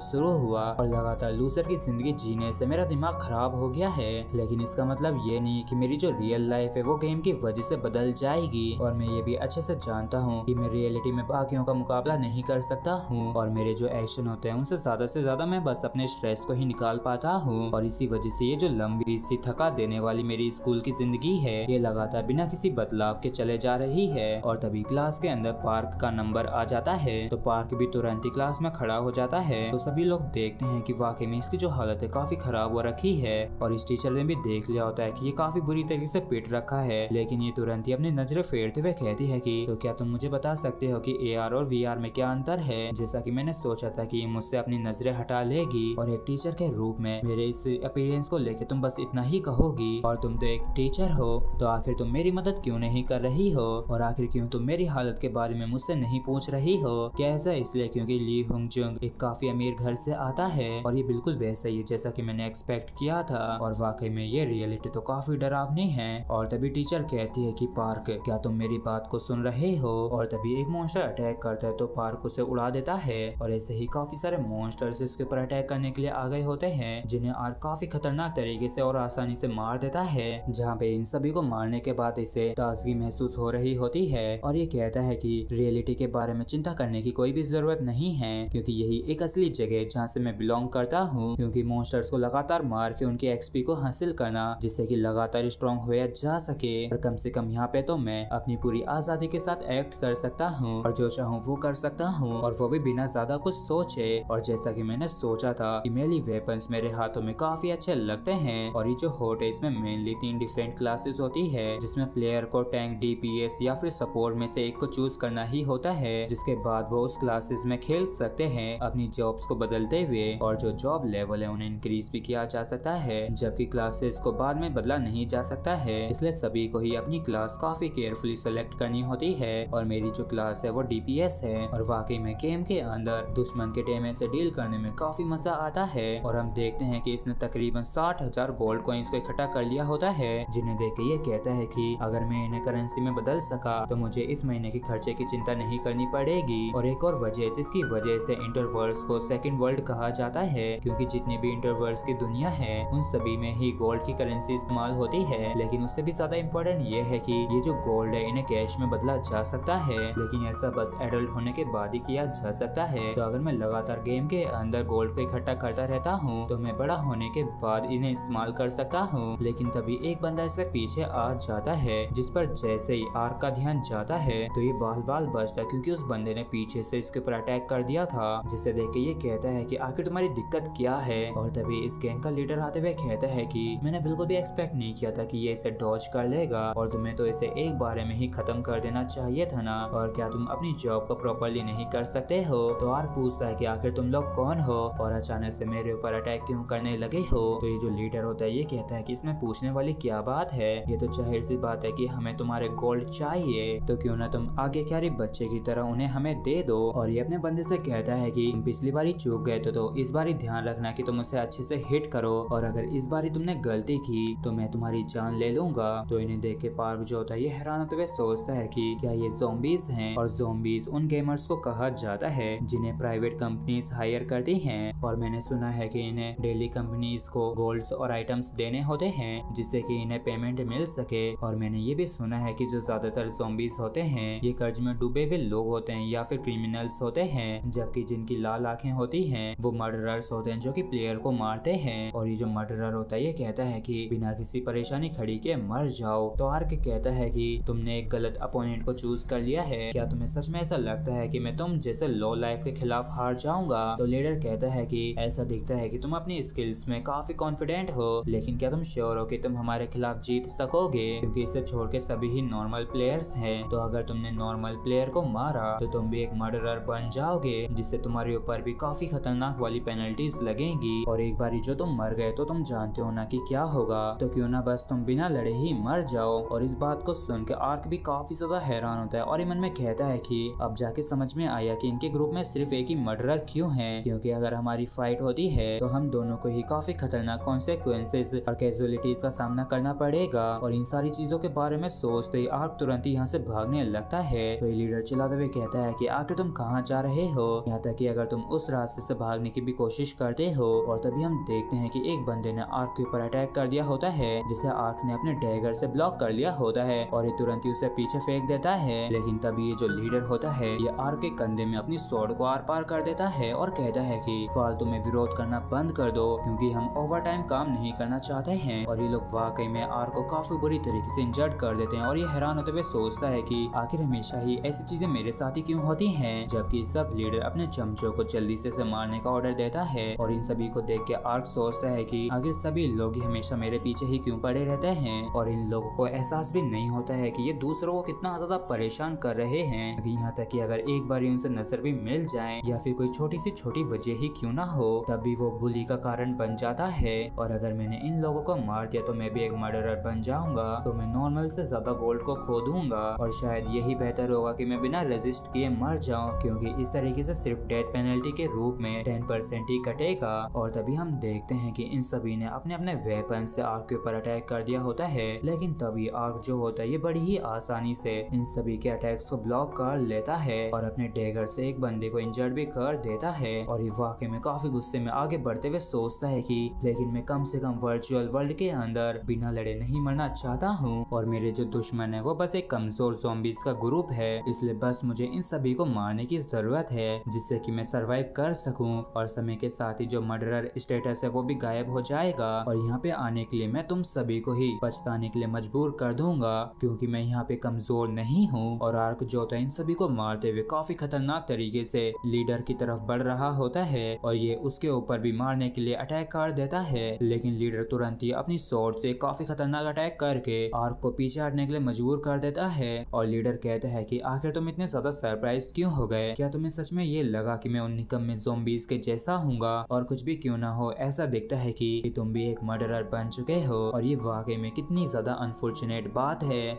शुरू हुआ और लगातार लूजर की जिंदगी जीने से मेरा दिमाग खराब हो गया है। लेकिन इसका मतलब ये नहीं कि मेरी जो रियल लाइफ है वो गेम की वजह से बदल जाएगी। और मैं ये भी अच्छे से जानता हूँ कि मैं रियलिटी में बाकियों का मुकाबला नहीं कर सकता हूँ और मेरे जो एक्शन होते हैं उनसे ज्यादा मैं बस अपने स्ट्रेस को ही निकाल पाता हूँ। और इसी वजह से ये जो लंबी सी थका देने वाली मेरी स्कूल की जिंदगी है ये लगातार बिना किसी बदलाव के चले जा रही है। और तभी क्लास के अंदर पार्क का नंबर आ जाता है तो पार्क भी तुरंत ही क्लास में खड़ा हो जाता है। तो सभी लोग देखते हैं कि वाकई में इसकी जो हालत है काफी खराब हो रखी है और इस टीचर ने भी देख लिया होता है कि ये काफी बुरी तरीके से पीट रखा है। लेकिन ये तुरंत ही अपनी नजरें फेरते हुए कहती है कि तो क्या तुम मुझे बता सकते हो कि AR और VR में क्या अंतर है। जैसा कि मैंने सोचा था कि ये मुझसे अपनी नजरें हटा लेगी और एक टीचर के रूप में मेरे इस अपीयरेंस को लेके तुम बस इतना ही कहोगी। और तुम तो एक टीचर हो तो आखिर तुम मेरी मदद क्यों नहीं कर रही हो और आखिर क्यों तुम मेरी हालत के बारे में मुझसे नहीं पूछ रही हो। क्या ऐसा इसलिए क्योंकि ली होंगजुन एक काफी अमीर घर से आता है। और ये बिल्कुल वैसा ही है जैसा कि मैंने एक्सपेक्ट किया था और वाकई में ये रियलिटी तो काफी डरावनी है। और तभी टीचर कहती है कि पार्क क्या तुम मेरी बात को सुन रहे हो। और तभी एक मॉन्स्टर अटैक करता है तो पार्क उसे उड़ा देता है। और ऐसे ही काफी सारे मॉन्स्टर्स इसके ऊपर अटैक करने के लिए आ गए होते हैं जिन्हें आर्क काफी खतरनाक तरीके से और आसानी से मार देता है। जहाँ पे इन सभी को मारने के बाद इसे ताजगी महसूस हो रही होती है और ये कहता है कि रियलिटी के बारे में चिंता करने की कोई भी जरूरत नहीं है क्योंकि यही एक असली जगह जहाँ से मैं बिलोंग करता हूँ। क्योंकि मॉन्स्टर्स को लगातार मार के उनकी XP को हासिल करना जिससे कि लगातार स्ट्रॉन्ग होया जा सके। और कम से कम यहाँ पे तो मैं अपनी पूरी आजादी के साथ एक्ट कर सकता हूँ और जो चाहूँ वो कर सकता हूँ और वो भी बिना ज्यादा कुछ सोचे। और जैसा कि मैंने सोचा था कि मेली वेपन्स मेरे हाथों में काफी अच्छे लगते हैं। और ये जो होट है इसमें मेनली 3 डिफरेंट क्लासेस होती है जिसमें प्लेयर को टैंक, DPS या फिर सपोर्ट में से एक को चूज करना ही होता है जिसके बाद वो उस क्लासेस में खेल सकते हैं अपनी जॉब्स को बदलते हुए। और जो जॉब लेवल है उन्हें इंक्रीज भी किया जा सकता है जबकि क्लासेस को बाद में बदला नहीं जा सकता है। इसलिए सभी को ही अपनी क्लास काफी केयरफुली सेलेक्ट करनी होती है। और मेरी जो क्लास है वो DPS है। और वाकई में गेम के अंदर दुश्मन के डैमेज से डील करने में काफी मजा आता है। और हम देखते हैं कि इसने तकरीबन 60,000 गोल्ड कॉइंस को इकट्ठा कर लिया होता है जिन्हें देख के ये कहता है कि अगर मैं इन्हें करेंसी में बदल सका तो मुझे इस महीने के खर्चे की चिंता नहीं करनी पड़ेगी। और एक और वजह जिसकी वजह से इंटरवर्ल्ड्स को सेकंड वर्ल्ड कहा जाता है क्योंकि जितनी भी इंटरवर्ल्ड्स की दुनिया है उन सभी में ही गोल्ड की करेंसी इस्तेमाल होती है। लेकिन उससे भी ज्यादा इम्पोर्टेंट ये है कि ये जो गोल्ड है इन्हें कैश में बदला जा सकता है लेकिन ऐसा बस एडल्ट होने के बाद ही किया जा सकता है। तो अगर मैं लगातार गेम के अंदर गोल्ड को इकट्ठा करता रहता हूँ तो मैं बड़ा होने के बाद इन्हें इस्तेमाल कर सकता हूँ। लेकिन तभी एक बंदा इसके पीछे आ जाता है जिस पर जैसे ही आर्क का ध्यान जाता है तो ये बाल बचता है क्योंकि उस बंदे ने पीछे से इसके ऊपर अटैक कर दिया था जिसे देख के ये कहता है कि आखिर तुम्हारी दिक्कत क्या है। और तभी इस गैंग का लीडर आते हुए कहता है कि मैंने बिल्कुल भी एक्सपेक्ट नहीं किया था कि ये इसे डॉज कर लेगा और तुम्हें तो इसे एक बारे में ही खत्म कर देना चाहिए था ना। और क्या तुम अपनी जॉब को प्रॉपरली नहीं कर सकते हो। तो आर्क पूछता है कि आखिर तुम लोग कौन हो और अचानक से मेरे ऊपर अटैक क्यों करने लगे हो। तो ये जो लीडर होता है ये कहता है कि इसमें पूछने वाली क्या बात है, ये तो जाहिर सी बात है कि हमें तुम्हारे गोल्ड चाहिए तो क्यों ना तुम आगे क्यारी बच्चे की तरह उन्हें हमें दे दो। और ये अपने बंदे से कहता है कि तुम पिछली बारी चूक गए तो इस बारी ध्यान रखना कि तुम उसे अच्छे से हिट करो और अगर इस बारी तुमने गलती की तो मैं तुम्हारी जान ले लूंगा। तो इन्हें देख के पार्क जो होता है ये हैरान होते हुए सोचता है कि क्या ये ज़ॉम्बीज हैं। और ज़ॉम्बीज उन गेमर्स को कहा जाता है जिन्हें प्राइवेट कंपनीज हायर करती हैं और मैंने सुना है कि इन्हें डेली कंपनीज को गोल्ड्स और आइटम्स देने होते हैं जिससे कि इन्हें पेमेंट मिल सके। और मैंने ये भी सुना है कि जो ज्यादातर ज़ॉम्बीज होते हैं ये कर्ज में डूबे हुए लोग होते हैं या फिर क्रिमिनल्स होते हैं जबकि जिनकी लाल आंखें होती हैं वो मर्डरर्स होते हैं जो कि प्लेयर को मारते हैं। और ये जो मर्डरर होता है ये कहता है कि बिना किसी परेशानी खड़ी के मर जाओ। तो आर्क कहता है कि तुमने एक गलत अपोनेंट को चूज कर लिया है, क्या तुम्हें सच में ऐसा लगता है कि मैं तुम जैसे लो लाइफ के खिलाफ हार जाऊंगा। तो लीडर कहता है कि ऐसा दिखता है कि तुम अपनी स्किल्स में काफी कॉन्फिडेंट हो लेकिन क्या तुम श्योर हो कि तुम हमारे खिलाफ जीत सकोगे क्योंकि इसे छोड़ के सभी ही नॉर्मल प्लेयर्स हैं। तो अगर तुमने नॉर्मल प्लेयर को मारा तो तुम भी एक मर्डरर बन जाओगे, जिससे तुम्हारे ऊपर भी काफी खतरनाक वाली पेनल्टीज लगेंगी। और एक बारी जो तुम मर गए तो तुम जानते हो ना कि क्या होगा, तो क्यों ना बस तुम बिना लड़े ही मर जाओ। और इस बात को सुन के आर्क भी काफी ज्यादा हैरान होता है और ये मन में कहता है कि अब जाके समझ में आया कि इनके ग्रुप में सिर्फ एक ही मर्डरर क्यों है, क्योंकि अगर हमारी फाइट होती है तो हम दोनों को ही काफी खतरनाक कॉन्सिक्वेंसेस और कैजुअलिटीज का सामना करना पड़ेगा। और इन सारी चीजों के बारे में सोचते ही आर्क तुरंत ही यहाँ से भागने लगता है। तो ये लीडर चिल्लाते हुए कहता है कि आखिर तुम कहाँ जा रहे हो, यहाँ तक कि अगर तुम उस रास्ते से भागने की भी कोशिश करते हो। और तभी हम देखते हैं कि एक बंदे ने आर्क के ऊपर अटैक कर दिया होता है, जिसे आर्क ने अपने डैगर से ब्लॉक कर लिया होता है और ये तुरंत ही उसे पीछे फेंक देता है। लेकिन तभी ये जो लीडर होता है ये आर्क के कंधे में अपनी स्वॉर्ड को आर पार कर देता है और कहता है कि फालतू में विरोध करना बंद कर दो, क्योंकि हम ओवर टाइम काम नहीं करना चाहते हैं। और ये लोग वाकई में आर्क को काफी बुरी तरीके से इंजर्ड कर देते हैं और ये हैरान होते हुए सोचता है कि आखिर हमेशा ही ऐसी चीजें मेरे साथ ही क्यों होती हैं। जबकि सब लीडर अपने चमचों को जल्दी से मारने का ऑर्डर देता है और इन सभी को देख के आर्क सोचता है कि आखिर सभी लोग ही हमेशा मेरे पीछे ही क्यों पड़े रहते हैं। और इन लोगों को एहसास भी नहीं होता है कि ये दूसरों को कितना ज्यादा परेशान कर रहे हैं। यहाँ तक कि अगर एक बार उनसे नजर भी मिल जाए या फिर कोई छोटी सी छोटी वजह ही क्यों ना हो, तब भी वो बुली का कारण बन जाता है। और अगर मैंने इन लोगों को मार दिया तो मैं भी एक मर्डरर बन जाऊंगा, तो मैं नॉर्मल से ज्यादा गोल्ड को खो दूंगा और शायद यही बेहतर होगा कि मैं बिना रेजिस्ट किए मर जाऊं, क्योंकि इस तरीके से सिर्फ डेथ पेनल्टी के रूप में 10% ही कटेगा। और तभी हम देखते हैं कि इन सभी ने अपने अपने वेपन से आर्क के ऊपर अटैक कर दिया होता है। लेकिन तभी आर्क जो होता है ये बड़ी ही आसानी से इन सभी के अटैक्स को ब्लॉक कर लेता है और अपने डैगर से एक बंदे को इंजर्ड भी कर देता है। और ये वाकई में काफी गुस्से में आगे बढ़ते हुए सोचता है कि लेकिन मैं कम से कम वर्चुअल वर्ल्ड के अंदर बिना लड़े नहीं मरना चाहता हूँ, और मेरे जो दुश्मन है वो बस एक कमजोर ज़ॉम्बीज़ का ग्रुप है, इसलिए बस मुझे इन सभी को मारने की जरूरत है जिससे कि मैं सरवाइव कर सकूं। और समय के साथ ही जो मर्डरर स्टेटस है वो भी गायब हो जाएगा और यहाँ पे आने के लिए मैं तुम सभी को ही पछताने के लिए मजबूर कर दूंगा, क्योंकि मैं यहाँ पे कमजोर नहीं हूँ। और आर्क जो होता है इन सभी को मारते हुए काफी खतरनाक तरीके से लीडर की तरफ बढ़ रहा होता है और ये उसके ऊपर भी मारने के लिए अटैक कर देता है। लेकिन लीडर तुरंत ही अपनी स्वॉर्ड से काफी खतरनाक अटैक करके आर्क को पीछे हटने के लिए मजबूर कर देता है। और लीडर कहता है कि आखिर तुम इतने ज्यादा सरप्राइज क्यों हो गए, क्या तुम्हें सच में ये लगा कि मैं उन निकम्मे ज़ॉम्बीज़ के जैसा हूँगा? और कुछ भी क्यों ना हो, ऐसा दिखता है कि तुम भी एक मर्डरर बन चुके हो। और ये वाकई में कितनी ज्यादा अनफॉर्चुनेट बात है।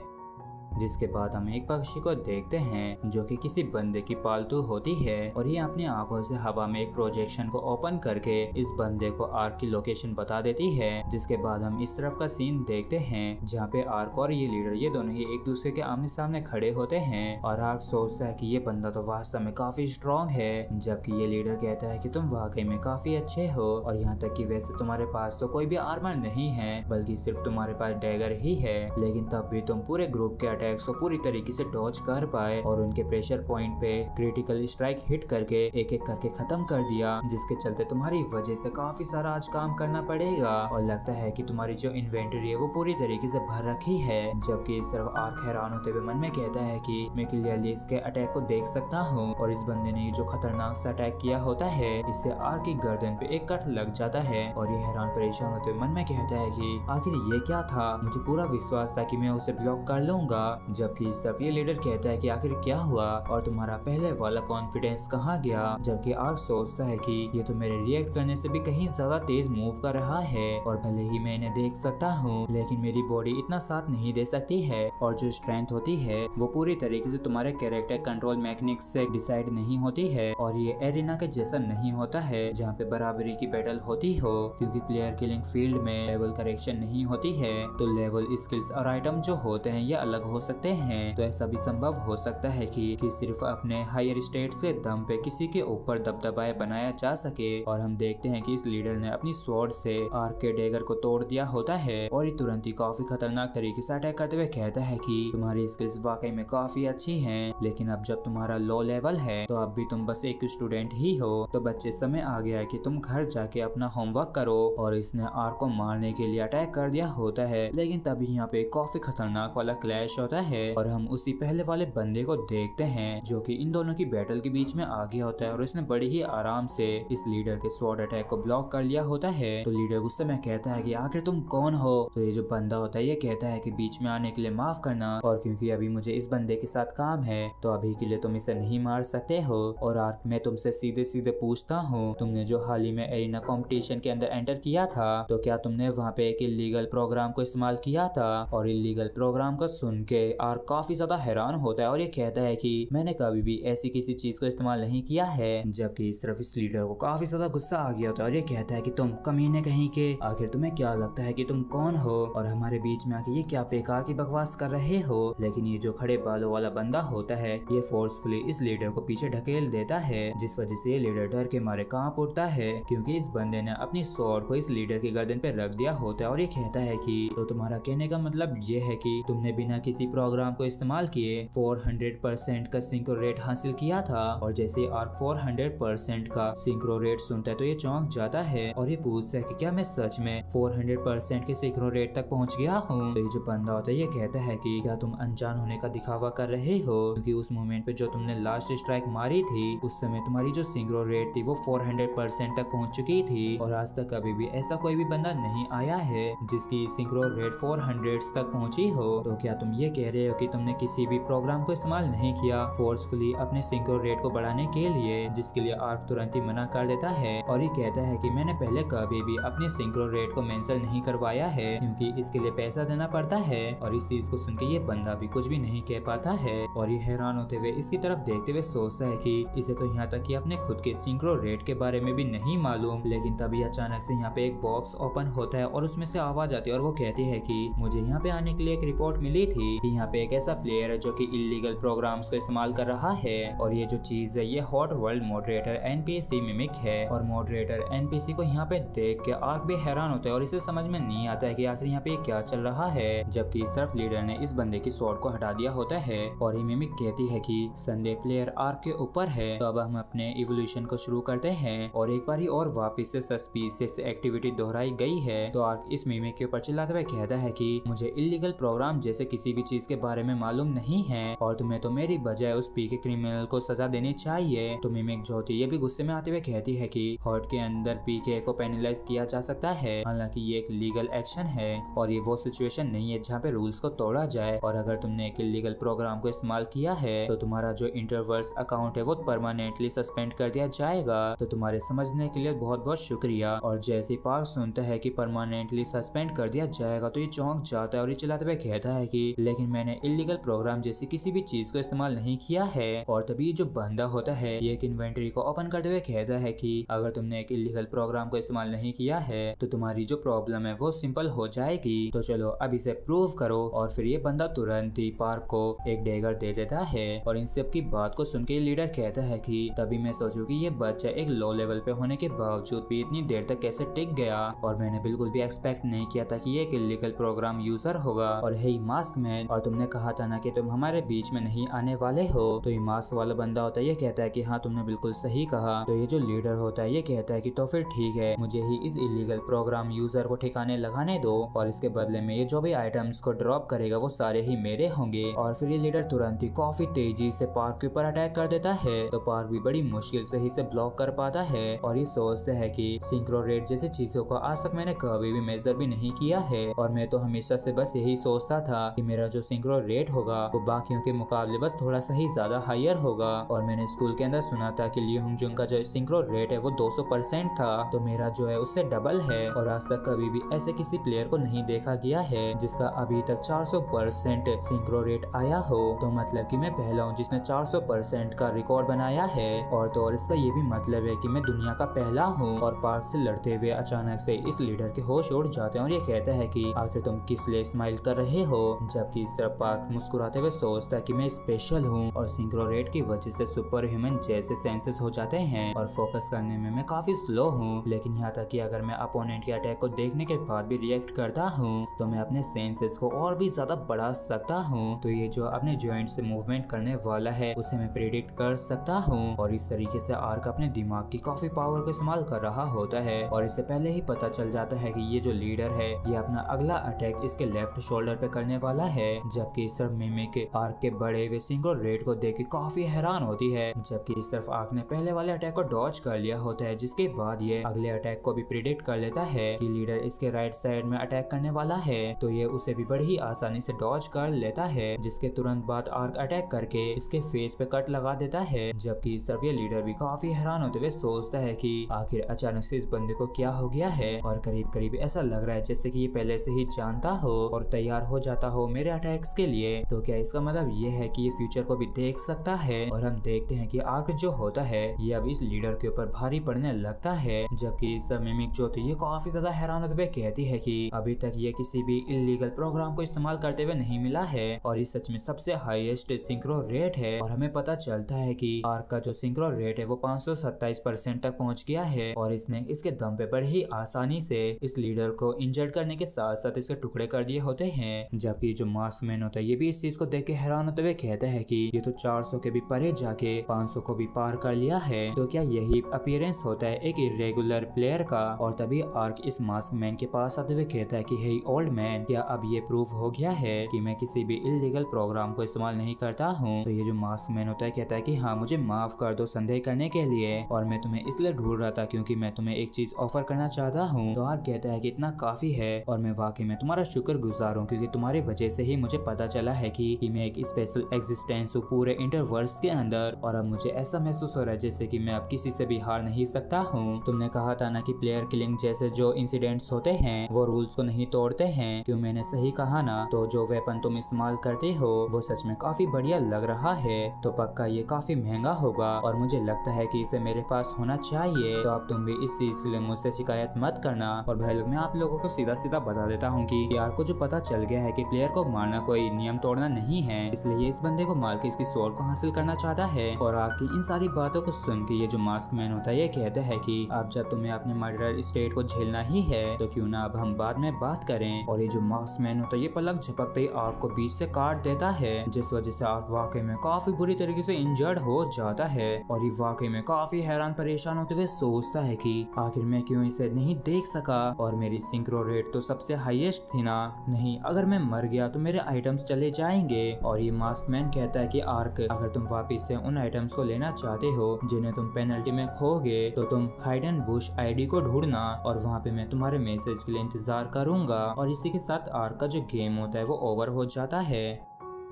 जिसके बाद हम एक पक्षी को देखते हैं जो कि किसी बंदे की पालतू होती है और ये अपनी आंखों से हवा में एक प्रोजेक्शन को ओपन करके इस बंदे को आर्क की लोकेशन बता देती है। जिसके बाद हम इस तरफ का सीन देखते हैं जहाँ पे आर्क और ये लीडर ये दोनों ही एक दूसरे के आमने सामने खड़े होते हैं और आर्क सोचता है कि ये बंदा तो वास्तव में काफी स्ट्रॉन्ग है, जबकि ये लीडर कहता है कि तुम वाकई में काफी अच्छे हो और यहाँ तक कि वैसे तुम्हारे पास तो कोई भी आर्मर नहीं है बल्कि सिर्फ तुम्हारे पास डैगर ही है, लेकिन तब भी तुम पूरे ग्रुप के अटैक्स को पूरी तरीके से डॉज कर पाए और उनके प्रेशर पॉइंट पे क्रिटिकल स्ट्राइक हिट करके एक एक करके खत्म कर दिया, जिसके चलते तुम्हारी वजह से काफी सारा आज काम करना पड़ेगा और लगता है कि तुम्हारी जो इन्वेंटरी है वो पूरी तरीके से भर रखी है। जबकि इस तरफ आर्क हैरान होते हुए मन में कहता है कि मैं क्लियरली इसके अटैक को देख सकता हूँ और इस बंदे ने जो खतरनाक सा अटैक किया होता है इससे आर्क की गर्दन पे एक कट लग जाता है और ये हैरान परेशान होते हुए मन में कहता है कि आखिर ये क्या था, मुझे पूरा विश्वास था कि मैं उसे ब्लॉक कर लूंगा। जबकि इस तरफ ये लीडर कहता है कि आखिर क्या हुआ और तुम्हारा पहले वाला कॉन्फिडेंस कहाँ गया। जबकि आर्क सोचता है कि ये तो मेरे रिएक्ट करने से भी कहीं ज्यादा तेज मूव कर रहा है और भले ही मैं इन्हें देख सकता हूँ लेकिन मेरी बॉडी इतना साथ नहीं दे सकती है और जो स्ट्रेंथ होती है वो पूरी तरीके से तुम्हारे कैरेक्टर कंट्रोल मैकेनिक्स से डिसाइड नहीं होती है और ये एरिना के जैसा नहीं होता है जहाँ पे बराबरी की बैटल होती हो, क्योंकि प्लेयर किलिंग फील्ड में लेवल करेक्शन नहीं होती है तो लेवल स्किल्स और आइटम जो होते हैं ये अलग हो सकते हैं। तो ऐसा भी संभव हो सकता है कि सिर्फ अपने हायर स्टेट के दम पे किसी के ऊपर दबदबाए बनाया जा सके। और हम देखते हैं कि इस लीडर ने अपनी स्वॉर्ड से आर्क के डैगर को तोड़ दिया होता है और ये तुरंत ही काफी खतरनाक तरीके से अटैक करते हुए कहता है कि तुम्हारी स्किल्स वाकई में काफी अच्छी हैं, लेकिन अब जब तुम्हारा लो लेवल है तो अब भी तुम बस एक स्टूडेंट ही हो, तो बच्चे समय आ गया है कि तुम घर जाके अपना होमवर्क करो। और इसने आर्क को मारने के लिए अटैक कर दिया होता है, लेकिन तभी यहाँ पे काफी खतरनाक वाला क्लैश होता है और हम उसी पहले वाले बंदे को देखते हैं जो कि इन दोनों की बैटल के बीच में आ गया होता है और उसने बड़े ही आराम से इस लीडर के स्वॉर्ड अटैक को ब्लॉक कर लिया होता है। तो लीडर गुस्से में कहता है कि आखिर तुम कौन हो। तो ये जो बंदा होता है ये कहता है कि बीच में आने के लिए माफ करना, और क्योंकि अभी मुझे इस बंदे के साथ काम है तो अभी के लिए तुम इसे नहीं मार सकते हो। और आर्क मैं तुमसे सीधे सीधे पूछता हूँ, तुमने जो हाल ही में एरिना कॉम्पिटिशन के अंदर एंटर किया था तो क्या तुमने वहाँ पे एक इलीगल प्रोग्राम को इस्तेमाल किया था। और इलीगल प्रोग्राम को सुन के आर्क काफी ज्यादा हैरान होता है और ये कहता है कि मैंने कभी भी ऐसी किसी चीज को इस्तेमाल नहीं किया है। जबकि सिर्फ इस लीडर को काफी ज्यादा गुस्सा आ गया होता है और ये कहता है कि तुम कमीने कहीं के, आखिर तुम्हें क्या लगता है कि तुम कौन हो और हमारे बीच में आके ये क्या बेकार की बकवास कर रहे हो। लेकिन ये जो खड़े बालों वाला बंदा होता है ये फोर्सफुली इस लीडर को पीछे ढकेल देता है, जिस वजह से ये लीडर डर के मारे कांप उठता है क्योंकि इस बंदे ने अपनी स्वॉर्ड को इस लीडर की गर्दन पे रख दिया होता है। और ये कहता है कि तो तुम्हारा कहने का मतलब ये है कि तुमने बिना किसी प्रोग्राम को इस्तेमाल किए 400% का सिंक्रो रेट हासिल किया था। और जैसे आर्क 400% का सिंक्रो रेट सुनता है तो ये चौंक जाता है और ये पूछता है कि क्या मैं सच में 400% के सिंक्रो रेट तक पहुंच गया हूँ। तो ये जो बंदा होता है ये कहता है कि क्या तुम अनजान होने का दिखावा कर रहे हो, क्योंकि उस मोमेंट पे जो तुमने लास्ट स्ट्राइक मारी थी उस समय तुम्हारी जो सिंक्रो रेट थी वो 400% तक पहुंच चुकी थी और आज तक कभी भी ऐसा कोई भी बंदा नहीं आया है जिसकी सिंक्रो रेट 400 तक पहुंची हो। तो क्या तुम ये कह रहे हो कि तुमने किसी भी प्रोग्राम को इस्तेमाल नहीं किया फोर्सफुली अपने सिंक्रो रेट को बढ़ाने के लिए, जिसके लिए आर्क तुरंत ही मना कर देता है और ये कहता है कि मैंने पहले कभी भी अपने सिंक्रो रेट को मेंशन नहीं करवाया है क्योंकि इसके लिए पैसा देना पड़ता है। और इस चीज को सुन के ये बंदा भी कुछ भी नहीं कह पाता है और ये हैरान होते हुए इसकी तरफ देखते हुए सोचता है कि इसे तो यहाँ तक कि अपने खुद के सिंक्रो रेट के बारे में भी नहीं मालूम। लेकिन तभी अचानक से यहाँ पे एक बॉक्स ओपन होता है और उसमें से आवाज आती है और वो कहती है कि मुझे यहाँ पे आने के लिए एक रिपोर्ट मिली थी कि यहाँ पे एक ऐसा प्लेयर है जो कि इलीगल प्रोग्राम्स को इस्तेमाल कर रहा है और ये जो चीज है ये hot world moderator NPC mimic है। और मॉडरेटर एनपीसी को यहाँ पे देख के आर्क भी हैरान होता है और इसे समझ में नहीं आता है कि आखिर यहाँ पे क्या चल रहा है। जबकि इस तरफ लीडर ने इस बंदे की स्वॉर्ड को हटा दिया होता है और ये मिमिक कहती है कि संडे प्लेयर आर्क के ऊपर है, तो अब हम अपने इवोल्यूशन को शुरू करते हैं। और एक बार और वापस से सस्पिशियस एक्टिविटी दोहराई गई है तो आर्क इस मिमिक के ऊपर चिल्लाते हुए कहता है कि मुझे इलीगल प्रोग्राम जैसे किसी भी चीज के बारे में मालूम नहीं है और तुम्हें तो मेरी बजाय उस पी के क्रिमिनल को सजा देनी चाहिए। तो मिमिक जो होती है ये भी गुस्से में आते हुए कहती है कि हॉट के अंदर पीके को पेनलाइज किया जा सकता है, हालांकि ये एक लीगल एक्शन है और ये वो सिचुएशन नहीं है जहाँ पे रूल्स को तोड़ा जाए। और अगर तुमने एक इलीगल प्रोग्राम को इस्तेमाल किया है तो तुम्हारा जो इंटरवर्स अकाउंट है वो परमानेंटली सस्पेंड कर दिया जाएगा। तो तुम्हारे समझने के लिए बहुत बहुत शुक्रिया। और जैसे पार्क सुनता है कि परमानेंटली सस्पेंड कर दिया जाएगा तो ये चौंक जाता है और ये चिल्लाते हुए कहता है कि लेकिन मैंने इलीगल प्रोग्राम जैसी किसी भी चीज को इस्तेमाल नहीं किया है। और तभी जो बंदा होता है ये एक इन्वेंटरी को ओपन करते हुए कहता है कि अगर तुमने एक इलीगल प्रोग्राम को इस्तेमाल नहीं किया है तो तुम्हारी जो प्रॉब्लम है वो सिंपल हो जाएगी, तो चलो अब इसे प्रूव करो। और फिर ये बंदा तुरंत ही पार्क को एक डेगर दे देता है और इन सब की बात को सुन के लीडर कहता है कि तभी मैं सोचूं कि ये बच्चा एक लो लेवल पे होने के बावजूद भी इतनी देर तक कैसे टिक गया और मैंने बिल्कुल भी एक्सपेक्ट नहीं किया था कि ये एक इलीगल प्रोग्राम यूजर होगा। और हे मास्क मैन, और तुमने कहा था ना कि तुम हमारे बीच में नहीं आने वाले हो। तो ये मास्क वाला बंदा होता है ये कहता है कि हाँ तुमने बिल्कुल सही कहा। तो ये जो लीडर होता है ये कहता है कि तो फिर ठीक है, मुझे ही इस इलीगल प्रोग्राम यूजर को ठिकाने लगाने दो और इसके बदले में ये जो भी आइटम्स को ड्रॉप करेगा वो सारे ही मेरे होंगे। और फिर ये लीडर तुरंत ही काफी तेजी से पार्क के ऊपर अटैक कर देता है। तो पार्क भी बड़ी मुश्किल से ही से ब्लॉक कर पाता है और ये सोचता है कि सिंक्रो रेट जैसी चीजों को आज तक मैंने कभी भी मेजर भी नहीं किया है और मैं तो हमेशा से बस यही सोचता था कि मेरा जो सिंक्रो रेट होगा वो बाकियों के मुकाबले बस थोड़ा सा ही ज्यादा हायर होगा। और मैंने स्कूल के अंदर सुना था कि ली हुंगजुंग का जो सिंक्रो रेट है वो 200% था, तो मेरा जो है उससे डबल है। और आज तक कभी भी ऐसे किसी प्लेयर को नहीं देखा गया है जिसका अभी तक 400% सिंक्रो रेट आया हो। तो मतलब कि मैं पहला हूँ जिसने 400% का रिकॉर्ड बनाया है। और तो और इसका ये भी मतलब है कि मैं दुनिया का पहला हूँ। और पार्क से लड़ते हुए अचानक से इस लीडर के होश उड़ जाते हैं और ये कहता है कि आखिर तुम किस लिए स्माइल कर रहे हो। जबकि इस तरफ पार्क मुस्कुराते हुए सोचता है कि मैं स्पेशल हूँ और सिंक्रो रेट की वजह से सुपर ह्यूमन जैसे सेंसेस हो जाते हैं और फोकस करने में मैं काफी स्लो हूँ। लेकिन यहाँ तक कि अगर मैं अपोनेंट के अटैक को देखने के बाद भी रिएक्ट करता हूँ तो मैं अपने सेंसेस को और भी ज्यादा बढ़ा सकता हूँ। तो ये जो अपने जॉइंट से मूवमेंट करने वाला है उसे मैं प्रेडिक्ट कर सकता हूँ। और इस तरीके से आर्क अपने दिमाग की काफी पावर का इस्तेमाल कर रहा होता है और इसे पहले ही पता चल जाता है कि ये जो लीडर है ये अपना अगला अटैक इसके लेफ्ट शोल्डर पे करने वाला है। जबकि इस तरफ मिमिक आर्क के बड़े हुए सिंक्रो रेट को देख के काफी हैरान होती है। जबकि इस तरफ आर्क ने पहले वाले अटैक को डॉज कर लिया होता है, जिसके बाद ये अगले अटैक को भी प्रिडिक्ट कर लेता है कि लीडर इसके राइट साइड में अटैक करने वाला है, तो ये उसे भी बड़ी ही आसानी से डॉज कर लेता है। जिसके तुरंत बाद आर्क अटैक करके इसके फेस पे कट लगा देता है। जबकि इस तरफ ये लीडर भी काफी हैरान होते हुए सोचता है कि आखिर अचानक से इस बंदे को क्या हो गया है, और करीब करीब ऐसा लग रहा है जैसे कि ये पहले से ही जानता हो और तैयार हो जाता हो मेरे अटैक्स के लिए। तो क्या इसका मतलब ये है कि ये फ्यूचर को भी देख सकता है। और हम देखते हैं कि आर्क जो होता है ये अब इस लीडर के ऊपर भारी पड़ने लगता है। जबकि इस मिमिक जो थी ये काफी ज्यादा हैरान होते हुए कहती है कि अभी तक ये किसी भी इलीगल प्रोग्राम को इस्तेमाल करते हुए नहीं मिला है, और इस सच में सबसे हाईएस्ट सिंक्रो रेट है। और हमें पता चलता है कि आर्क का जो सिंक्रो रेट है वो 527% तक पहुंच गया है, और इसने इसके दम पे बड़ी ही आसानी से इस लीडर को इंजर्ड करने के साथ साथ इसके टुकड़े कर दिए होते हैं। जबकि जो मास्क मैन होता है ये भी इस चीज को देख के हैरान होते हुए कहते हैं कि ये तो 400 के भी परे जाके 500 को भी पार कर लिया है। तो क्या यही अपीयरेंस होता है एक इरेगुलर प्लेयर का। और तभी आर्क इस मास्क मैन के पास आते हुए कहता है कि हे ओल्ड मैन, क्या अब ये प्रूफ हो गया है कि मैं किसी भी इलीगल प्रोग्राम को इस्तेमाल नहीं करता हूँ। तो ये जो मास्क मैन होता है कहता है कि हाँ, मुझे माफ कर दो संदेह करने के लिए, और मैं तुम्हें इसलिए ढूंढ रहा था क्योंकि मैं तुम्हें एक चीज ऑफर करना चाहता हूँ। तो आर्क कहता है कि इतना काफी है, और मैं वाकई में तुम्हारा शुक्रगुजार हूँ क्योंकि तुम्हारी वजह से ही मुझे पता चला है कि मैं एक स्पेशल एग्जिस्टेंस हूँ पूरे इंटरवर्स के अंदर, और अब मुझे ऐसा महसूस हो रहा है जैसे कि मैं अब किसी से भी हार नहीं सकता हूँ। तुमने कहा था ना कि प्लेयर किलिंग जैसे जो इंसिडेंट्स होते हैं वो रूल्स को नहीं तोड़ते हैं, क्यों मैंने सही कहा ना। तो जो वेपन तुम इस्तेमाल करते हो वो सच में काफी बढ़िया लग रहा है, तो पक्का ये काफी महंगा होगा, और मुझे लगता है कि इसे मेरे पास होना चाहिए। तो अब तुम भी इस चीज के लिए मुझसे शिकायत मत करना। और भाई लोग, मैं आप लोगों को सीधा सीधा बता देता हूँ कि यार को जो पता चल गया है कि प्लेयर को मारना कोई नियम तोड़ना नहीं है, इसलिए ये इस बंदे को मार के इसकी सोल को हासिल करना चाहता है। और आपकी इन सारी बातों को सुन के ये जो मास्क मैन होता है ये कहता है कि अब जब तुम्हें अपने मर्डर स्टेट को झेलना ही है तो क्यों ना अब हम बाद में बात करें। और ये जो मास्क मैन होता है ये पलक झपकते ही आर्क को बीच से काट देता है, जिस वजह से आर्क वाकई में काफी बुरी तरीके से इंजर्ड हो जाता है। और ये वाकई में काफी हैरान परेशान होते हुए सोचता है कि आखिर मैं क्यों इसे नहीं देख सका, और मेरी सिंक्रो रेट तो सबसे हाईएस्ट थी ना। नहीं, अगर मैं मर गया तो मेरे आइटम्स चले जाएंगे। और ये मास्क मैन कहता है कि आर्क, अगर तुम वापिस से उन आइटम्स को लेना चाहते हो जिन्हें तुम पेनल्टी में खोगे, तो तुम हाइड एंड बुश आईडी को ढूंढना, और वहाँ पे मैं तुम्हारे मैसेज के लिए इंतजार करूंगा। और इसी के साथ आर्क का जो गेम होता है वो ओवर हो जाता है।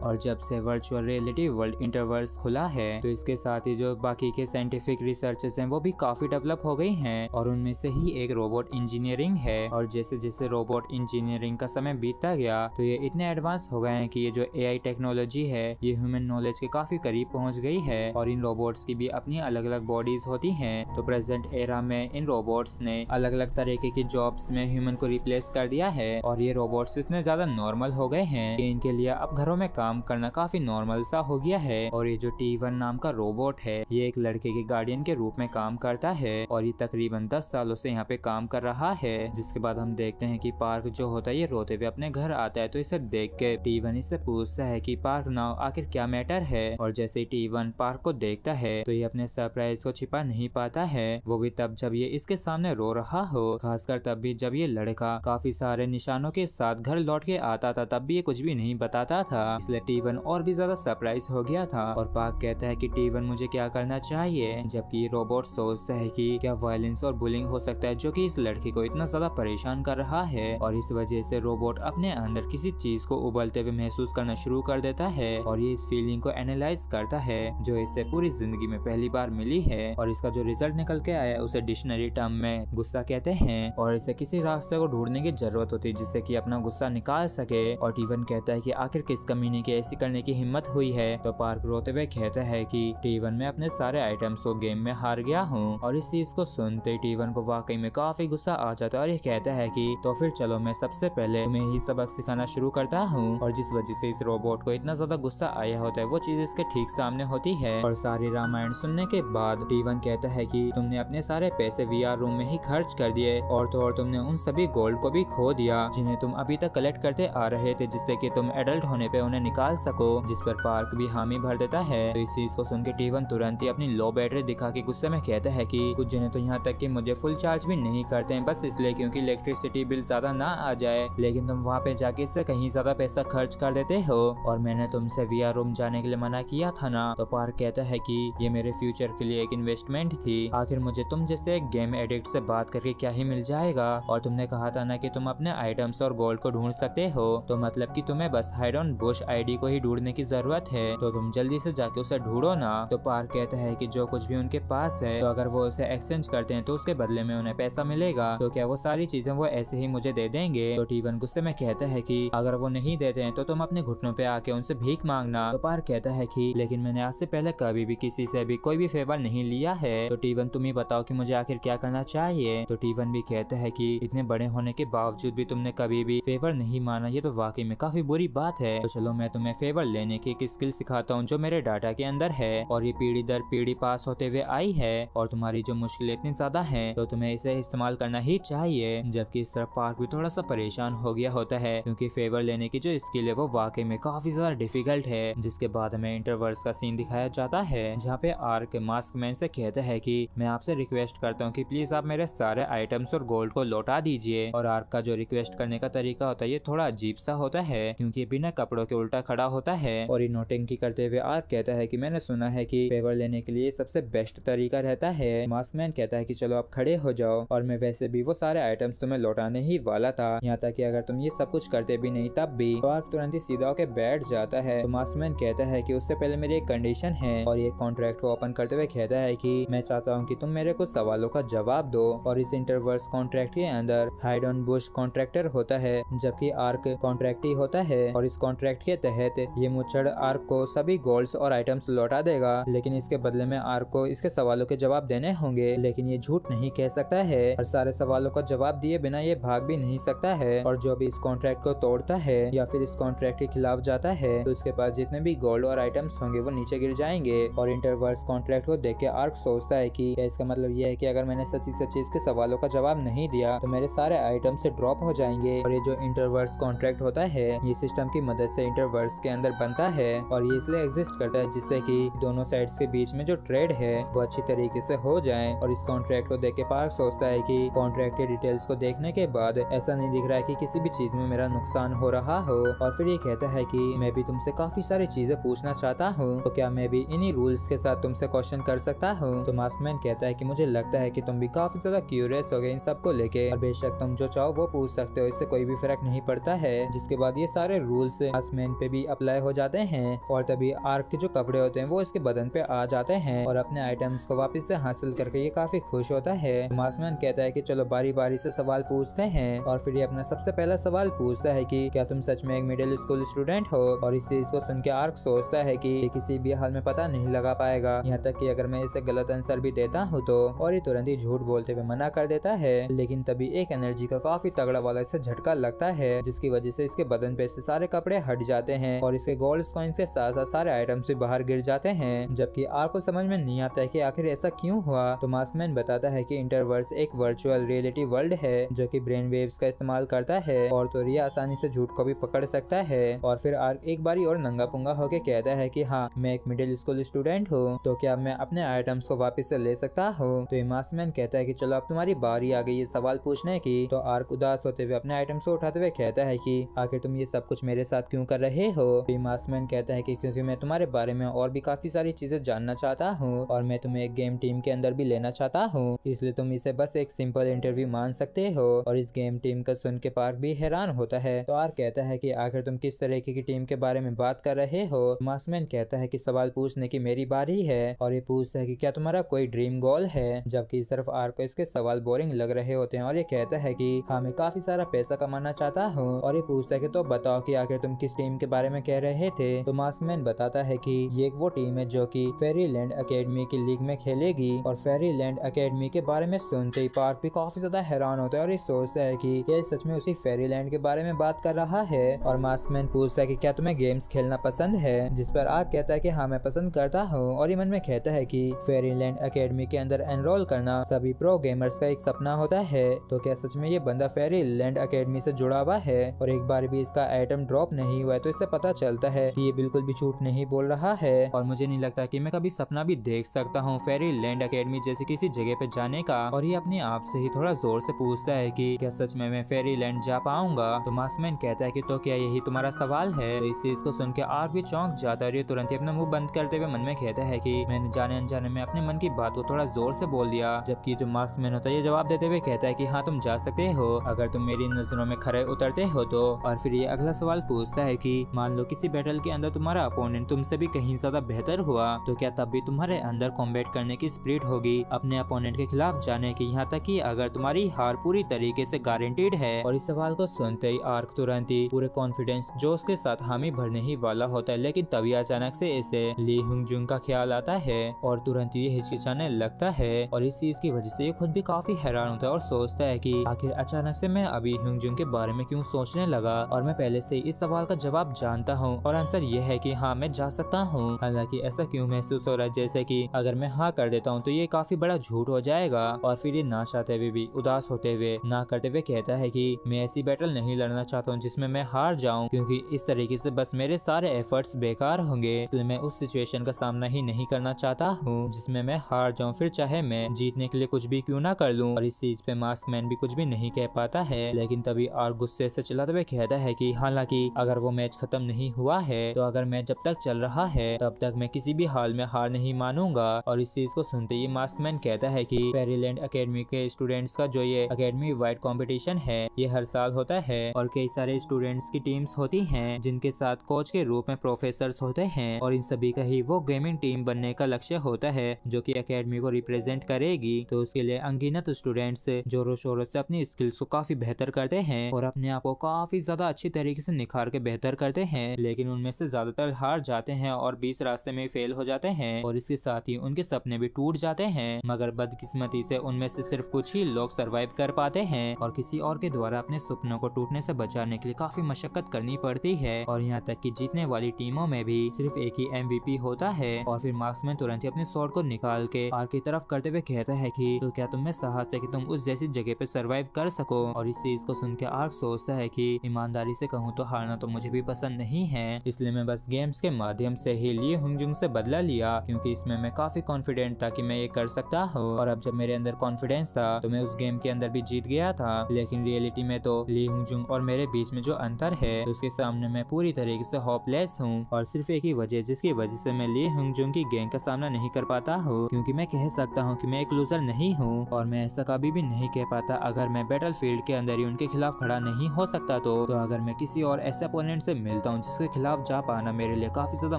और जब से वर्चुअल रियलिटी वर्ल्ड इंटरवर्स खुला है तो इसके साथ ही जो बाकी के साइंटिफिक रिसर्चेस हैं वो भी काफी डेवलप हो गई हैं, और उनमें से ही एक रोबोट इंजीनियरिंग है। और जैसे जैसे रोबोट इंजीनियरिंग का समय बीतता गया तो ये इतने एडवांस हो गए हैं कि ये जो एआई टेक्नोलॉजी है ये ह्यूमन नॉलेज के काफी करीब पहुंच गई है, और इन रोबोट्स की भी अपनी अलग अलग बॉडीज होती हैं। तो प्रेजेंट एरा में इन रोबोट्स ने अलग अलग तरीके की जॉब्स में ह्यूमन को रिप्लेस कर दिया है, और ये रोबोट्स इतने ज्यादा नॉर्मल हो गए हैं कि इनके लिए अब घरों में काम करना काफी नॉर्मल सा हो गया है। और ये जो T1 नाम का रोबोट है ये एक लड़के के गार्डियन के रूप में काम करता है, और ये तकरीबन 10 सालों से यहाँ पे काम कर रहा है। जिसके बाद हम देखते हैं कि पार्क जो होता है ये रोते हुए अपने घर आता है, तो इसे देख के T1 इससे पूछता है कि पार्क नाउ आखिर क्या मैटर है। और जैसे T1 पार्क को देखता है तो ये अपने सरप्राइज को छिपा नहीं पाता है, वो भी तब जब ये इसके सामने रो रहा हो, खासकर तब भी जब ये लड़का काफी सारे निशानों के साथ घर लौट के आता था तब भी ये कुछ भी नहीं बताता था, इसलिए T1 और भी ज्यादा सरप्राइज हो गया था। और पार्क कहता है कि T1 मुझे क्या करना चाहिए, जबकि रोबोट सोचता है कि क्या वायलेंस और बुलिंग हो सकता है जो कि इस लड़की को इतना ज्यादा परेशान कर रहा है। और इस वजह से रोबोट अपने अंदर किसी चीज को उबलते हुए महसूस करना शुरू कर देता है, और ये इस फीलिंग को एनालाइज करता है जो इसे पूरी जिंदगी में पहली बार मिली है। और इसका जो रिजल्ट निकल के आया उसे डिक्शनरी टर्म में गुस्सा कहते हैं, और इसे किसी रास्ते को ढूंढने की जरूरत होती है जिससे कि अपना गुस्सा निकाल सके। और T1 कहता है कि आखिर किस कमीने की ऐसी करने की हिम्मत हुई है। तो पार्क रोते हुए कहता है कि T1 में अपने सारे आइटम्स को गेम में हार गया हूँ। और इस चीज को सुनते T1 को वाकई में काफी गुस्सा आ जाता है, और ये कहता है कि तो फिर चलो मैं सबसे पहले तुम्हें ही सबक सिखाना शुरू करता हूँ। और जिस वजह से इस रोबोट को इतना ज्यादा गुस्सा आया होता है वो चीज इसके ठीक सामने होती है। और सारी रामायण सुनने के बाद T1 कहता है कि तुमने अपने सारे पैसे VR रूम में ही खर्च कर दिए, और तो और तुमने उन सभी गोल्ड को भी खो दिया जिन्हें तुम अभी तक कलेक्ट करते आ रहे थे, जिससे कि तुम एडल्ट होने पे उन्हें निकाल सको, जिस पर पार्क भी हामी भर देता है। तो इस चीज को सुन के टीवन तुरंत ही अपनी लो बैटरी दिखा के गुस्से में कहता है कि कुछ जने तो यहाँ तक कि मुझे फुल चार्ज भी नहीं करते हैं, बस इसलिए क्योंकि इलेक्ट्रिसिटी बिल ज्यादा ना आ जाए, लेकिन तुम वहाँ पे जाके इससे कहीं ज्यादा पैसा खर्च कर देते हो और मैंने तुमसे VR रूम जाने के लिए मना किया था ना। तो पार्क कहता है कि ये मेरे फ्यूचर के लिए एक इन्वेस्टमेंट थी, आखिर मुझे तुम जैसे एक गेम एडिक्ट से बात करके क्या ही मिल जाएगा, और तुमने कहा था ना कि तुम अपने आइटम्स और गोल्ड को ढूंढ सकते हो, तो मतलब कि तुम्हें बस हाइड ऑन बुश आईडी को ही ढूंढने की जरूरत है, तो तुम जल्दी से जाके उसे ढूंढो ना। तो पार्क कहता है कि जो कुछ भी उनके पास है, तो अगर वो उसे एक्सचेंज करते हैं तो उसके बदले में उन्हें पैसा मिलेगा, तो क्या वो सारी चीजें वो ऐसे ही मुझे दे देंगे। तो टीवन गुस्से में कहता है कि अगर वो नहीं देते हैं तो तुम अपने घुटनों पे आके उनसे भीख मांगना। तो पार्क कहता है कि लेकिन मैंने आज से पहले कभी भी किसी से भी कोई भी फेवर नहीं लिया है, तो टीवन तुम ही बताओ कि मुझे आखिर क्या करना चाहिए। तो टीवन भी कहता है कि इतने बड़े होने के बावजूद भी तुमने कभी भी फेवर नहीं माना, ये तो वाकई में काफी बुरी बात है। तो चलो मैं तुम्हें फेवर लेने की एक स्किल सिखाता हूँ जो मेरे डाटा के अंदर है, और ये पीढ़ी दर पीढ़ी पास होते हुए आई है, और तुम्हारी जो मुश्किलें इतनी ज्यादा है तो तुम्हें इसे इस्तेमाल करना ही चाहिए। जबकि इस तरफ पार्क भी थोड़ा सा परेशान हो गया होता है, क्योंकि फेवर लेने की जो स्किल है वो वाकई में काफी ज्यादा डिफिकल्ट है। जिसके बाद हमें इंटरवर्स का सीन दिखाया जाता है, जहाँ पे आर्क मास्क मैन से कहता है कि मैं आपसे रिक्वेस्ट करता हूँ कि प्लीज आप मेरे सारे आइटम्स और गोल्ड को लौटा दीजिए। और आर्क का जो रिक्वेस्ट करने का तरीका होता है ये थोड़ा अजीब सा होता है, क्योंकि बिना कपड़ों के उल्टा खड़ा होता है, और ये नोटंकी करते हुए आर्क कहता है कि मैंने सुना है कि फेवर लेने के लिए सबसे बेस्ट तरीका रहता है। मास्क मैन कहता है कि चलो आप खड़े हो जाओ, और मैं वैसे भी वो सारे आइटम्स तुम्हें लौटाने ही वाला था, यहाँ तक कि अगर तुम ये सब कुछ करते भी नहीं तब भी। तो आर्क तुरंत ही सीधा होकर बैठ जाता है। तो मास्क मैन कहता है कि उससे पहले मेरी एक कंडीशन है, और ये कॉन्ट्रैक्ट को ओपन करते हुए कहता है कि मैं चाहता हूँ कि तुम मेरे कुछ सवालों का जवाब दो। और इस इंटरवर्स कॉन्ट्रैक्ट के अंदर हाइड ऑन बुश कॉन्ट्रैक्टर होता है, जबकि आर्क कॉन्ट्रैक्टी होता है, और इस कॉन्ट्रैक्ट के तहत ये मुच्छड़ आर्क को सभी गोल्ड्स और आइटम्स लौटा देगा, लेकिन इसके बदले में आर्क को इसके सवालों के जवाब देने होंगे। लेकिन ये झूठ नहीं कह सकता है, और सारे सवालों का जवाब दिए बिना ये भाग भी नहीं सकता है, और जो भी इस कॉन्ट्रैक्ट को तोड़ता है या फिर इस कॉन्ट्रैक्ट के खिलाफ जाता है तो उसके पास जितने भी गोल्ड और आइटम्स होंगे वो नीचे गिर जाएंगे। और इंटरवर्स कॉन्ट्रैक्ट को देख के आर्क सोचता है कि क्या इसका मतलब ये है कि अगर मैंने सच्ची सच्ची इसके सवालों का जवाब नहीं दिया तो मेरे सारे आइटम से ड्रॉप हो जाएंगे। और ये जो इंटरवर्स कॉन्ट्रैक्ट होता है ये सिस्टम की मदद से इंटरवर्स के अंदर बनता है, और ये इसलिए एग्जिस्ट करता है जिससे कि दोनों साइड्स के बीच में जो ट्रेड है वो अच्छी तरीके से हो जाए। और इस कॉन्ट्रैक्ट को देख के पार्क सोचता है कि कॉन्ट्रैक्ट के डिटेल्स को देखने के बाद ऐसा नहीं दिख रहा है कि किसी भी चीज में मेरा नुकसान हो रहा हो। और फिर ये कहता है कि मैं भी तुमसे काफी सारी चीजें पूछना चाहता हूँ, तो क्या मैं भी इन्हीं रूल्स के साथ तुमसे क्वेश्चन कर सकता हूँ। तो मास्कमैन कहता है कि मुझे लगता है कि तुम भी काफी ज्यादा क्यूरियस हो गए इन सब को लेके, और बेशक तुम जो चाहो वो पूछ सकते हो, इससे कोई भी फर्क नहीं पड़ता है। जिसके बाद ये सारे रूल्स मास्कमैन पे भी अप्लाई हो जाते हैं, और तभी आर्क के जो कपड़े होते हैं वो इसके बदन पे आ जाते हैं, और अपने आइटम्स को वापस से हासिल करके ये काफी खुश होता है। मास्कमैन कहता है कि चलो बारी बारी से सवाल पूछते हैं, और फिर ये अपना सबसे पहला सवाल पूछता है कि क्या तुम सच में एक मिडिल स्कूल स्टूडेंट हो। और इस चीज को सुन के आर्क सोचता है कि ये किसी भी हाल में पता नहीं लगा पाएगा, यहाँ तक कि अगर मैं इसे गलत आंसर भी देता हूँ तो। और ये तुरंत ही झूठ बोलते हुए मना कर देता है, लेकिन तभी एक एनर्जी का काफी तगड़ा वाला इसे झटका लगता है, जिसकी वजह से इसके बदन पे से सारे कपड़े हट जाते हैं, और इसके गोल्ड कॉइंस के साथ साथ सारे आइटम्स भी बाहर गिर जाते हैं। जबकि आर्क को समझ में नहीं आता है कि आखिर ऐसा क्यों हुआ। तो मास्कमैन बताता है कि इंटरवर्स एक वर्चुअल रियलिटी वर्ल्ड है जो कि ब्रेन वेव्स का इस्तेमाल करता है, और तो ये आसानी से झूठ को भी पकड़ सकता है। और फिर आर्क एक बारी और नंगा पुंगा होके कहता है कि हाँ मैं एक मिडिल स्कूल स्टूडेंट हूँ, तो क्या मैं अपने आइटम्स को वापस से ले सकता हूँ। तो मास्कमैन कहता है कि चलो अब तुम्हारी बारी आ गई ये सवाल पूछने की। तो आर्क उदास होते हुए अपने आइटम्स को उठाते हुए कहता है कि आखिर तुम ये सब कुछ मेरे साथ क्यों कर रहे हो। तो मास्कमैन कहता है कि क्योंकि मैं तुम्हारे बारे में और भी काफी सारी चीजें जानना चाहता हूँ, और मैं तुम्हें एक गेम टीम के अंदर भी लेना चाहता हूँ, इसलिए तुम इसे बस एक सिंपल इंटरव्यू मान सकते हो। और इस गेम टीम का सुन के पार्क भी हैरान होता है। तो आर्क कहता है कि आखिर तुम किस तरीके की टीम के बारे में बात कर रहे हो। मास्कमैन कहता है कि सवाल पूछने की मेरी बारी है, और ये पूछता है कि क्या तुम्हारा कोई ड्रीम गोल है। जबकि सिर्फ आर्क को इसके सवाल बोरिंग लग रहे होते हैं, और ये कहता है कि हाँ मैं काफी सारा पैसा कमाना चाहता हूँ। और ये पूछता है कि तो बताओ कि आखिर तुम किस टीम के बारे में कह रहे थे। तो मास्कमैन बताता है कि ये एक वो टीम है जो कि फेरीलैंड एकेडमी की लीग में खेलेगी। और फेरीलैंड एकेडमी के बारे में सुनते ही पार्क भी काफी ज्यादा हैरान होता है, और ये सोचता है कि ये सच में उसी फेरीलैंड के बारे में बात कर रहा है। और मास्कमैन पूछता है कि क्या तुम्हें गेम्स खेलना पसंद है, जिस पर आर्क कहता है कि हाँ मैं पसंद करता हूँ। और ये मन में कहता है कि फेरीलैंड एकेडमी के अंदर एनरोल करना सभी प्रो गेमर्स का एक सपना होता है, तो क्या सच में ये बंदा फेरीलैंड एकेडमी से जुड़ा हुआ है। और एक बार भी इसका आइटम ड्रॉप नहीं हुआ है, तो इससे पता चलता है कि ये बिल्कुल भी झूठ नहीं बोल रहा है और मुझे नहीं लगता कि मैं कभी सपना भी देख सकता हूँ फेरी लैंड एकेडमी जैसी किसी जगह पे जाने का। और ये अपने आप से ही थोड़ा जोर से पूछता है कि क्या सच में मैं फेरी लैंड जा पाऊंगा। तो मास्कमैन कहता है कि तो क्या यही तुम्हारा सवाल है। तो इस चीज को सुन के आर्क भी चौंक जाता है और ये तुरंत ही अपना मुंह बंद करते हुए मन में कहता है कि मैंने जाने अनजाने में अपने मन की बात को थोड़ा जोर से बोल दिया। जबकि जो मास्कमैन होता है ये जवाब देते हुए कहता है कि हाँ तुम जा सकते हो अगर तुम मेरी नजरों में खरे उतरते हो तो। और फिर ये अगला सवाल पूछता है कि मान लो किसी बैटल के अंदर तुम्हारा अपोनेंट तुमसे भी कहीं ज्यादा बेहतर हुआ तो क्या तब भी तुम्हारे अंदर कॉम्बैट करने की स्पिरिट होगी अपने अपोनेंट के खिलाफ जाने की, यहाँ तक कि अगर तुम्हारी हार पूरी तरीके से गारंटीड है। और इस सवाल को सुनते ही आर्क तुरंत ही पूरे कॉन्फिडेंस जोश के साथ हामी भरने ही वाला होता है, लेकिन तभी अचानक से इसे ली हुंग जुंग का ख्याल आता है और तुरंत ये हिचकिचाने लगता है। और इस चीज की वजह से ये खुद भी काफी हैरान होता है और सोचता है कि आखिर अचानक से मैं अभी हुंग जुंग के बारे में क्यों सोचने लगा और मैं पहले से इस सवाल का जवाब जानता हूँ और आंसर ये है कि हाँ मैं जा सकता हूँ। हालांकि ऐसा क्यों महसूस हो रहा है जैसे कि अगर मैं हाँ कर देता हूँ तो ये काफी बड़ा झूठ हो जाएगा। और फिर ये ना चाहते हुए भी उदास होते हुए ना करते हुए कहता है कि मैं ऐसी बैटल नहीं लड़ना चाहता हूँ जिसमें मैं हार जाऊँ, क्योंकि इस तरीके से बस मेरे सारे एफर्ट्स बेकार होंगे। इसलिए मैं उस सिचुएशन का सामना ही नहीं करना चाहता हूँ जिसमें मैं हार जाऊँ, फिर चाहे मैं जीतने के लिए कुछ भी क्यों ना कर लूँ। और इस चीज पे मास्कमैन भी कुछ भी नहीं कह पाता है, लेकिन तभी आर्क गुस्से से चिल्लाते हुए कहता है कि हालांकि अगर वो मैच खत्म नहीं हुआ है तो अगर मैच जब तक चल रहा है तब तक मैं किसी भी हाल में हार नहीं मानूंगा। और इस चीज को सुनते ही मास्कमैन कहता है कि फेरीलैंड एकेडमी के स्टूडेंट्स का जो ये एकेडमी वाइड कंपटीशन है ये हर साल होता है और कई सारे स्टूडेंट्स की टीम्स होती हैं जिनके साथ कोच के रूप में प्रोफेसर्स होते हैं और इन सभी का ही वो गेमिंग टीम बनने का लक्ष्य होता है जो कि एकेडमी को रिप्रेजेंट करेगी। तो उसके लिए अनगिनत स्टूडेंट्स जोरों शोरों से अपनी स्किल्स को काफी बेहतर करते हैं और अपने आप को काफी ज्यादा अच्छी तरीके से निखार के बेहतर करते हैं, लेकिन उनमें से ज्यादातर हार जाते हैं और 20 रास्ते में फेल हो जाते हैं और इसके साथ ही उनके सपने भी टूट जाते हैं। मगर बदकिस्मती से उनमें से सिर्फ कुछ ही लोग सरवाइव कर पाते हैं और किसी और के द्वारा अपने सपनों को टूटने से बचाने के लिए काफी मशक्कत करनी पड़ती है। और यहाँ तक कि जीतने वाली टीमों में भी सिर्फ एक ही MVP होता है। और फिर मार्क्समैन तुरंत ही अपने स्वॉर्ड को निकाल के आर्क की तरफ करते हुए कहता है कि तो क्या तुम में साहस है कि तुम उस जैसी जगह पे सरवाइव कर सको। और इस चीज को सुन के आर्क सोचता है कि ईमानदारी से कहूँ तो हारना तो मुझे भी पसंद नहीं है, इसलिए मैं बस गेम्स के माध्यम से ही ली हुंगजुंग से बदला लिया क्योंकि इसमें मैं काफी कॉन्फिडेंट था कि मैं ये कर सकता हूँ। और अब जब मेरे अंदर कॉन्फिडेंस था तो मैं उस गेम के अंदर भी जीत गया था, लेकिन रियलिटी में तो ली हुंगजुंग और मेरे बीच में जो अंतर है तो उसके सामने मैं पूरी तरीके से होपलेस हूँ। और सिर्फ एक ही वजह जिसकी वजह से मैं ली हुंगजुंग की गैंग का सामना नहीं कर पाता हूँ, क्योंकि मैं कह सकता हूँ कि मैं एक लूजर नहीं हूँ और मैं ऐसा कभी भी नहीं कह पाता अगर मैं बैटल फील्ड के अंदर ही उनके खिलाफ खड़ा नहीं हो सकता तो अगर मैं किसी और ऐसे अपोनेंट से मिलता हूँ जिसके खिलाफ जा पाना मेरे लिए काफी ज्यादा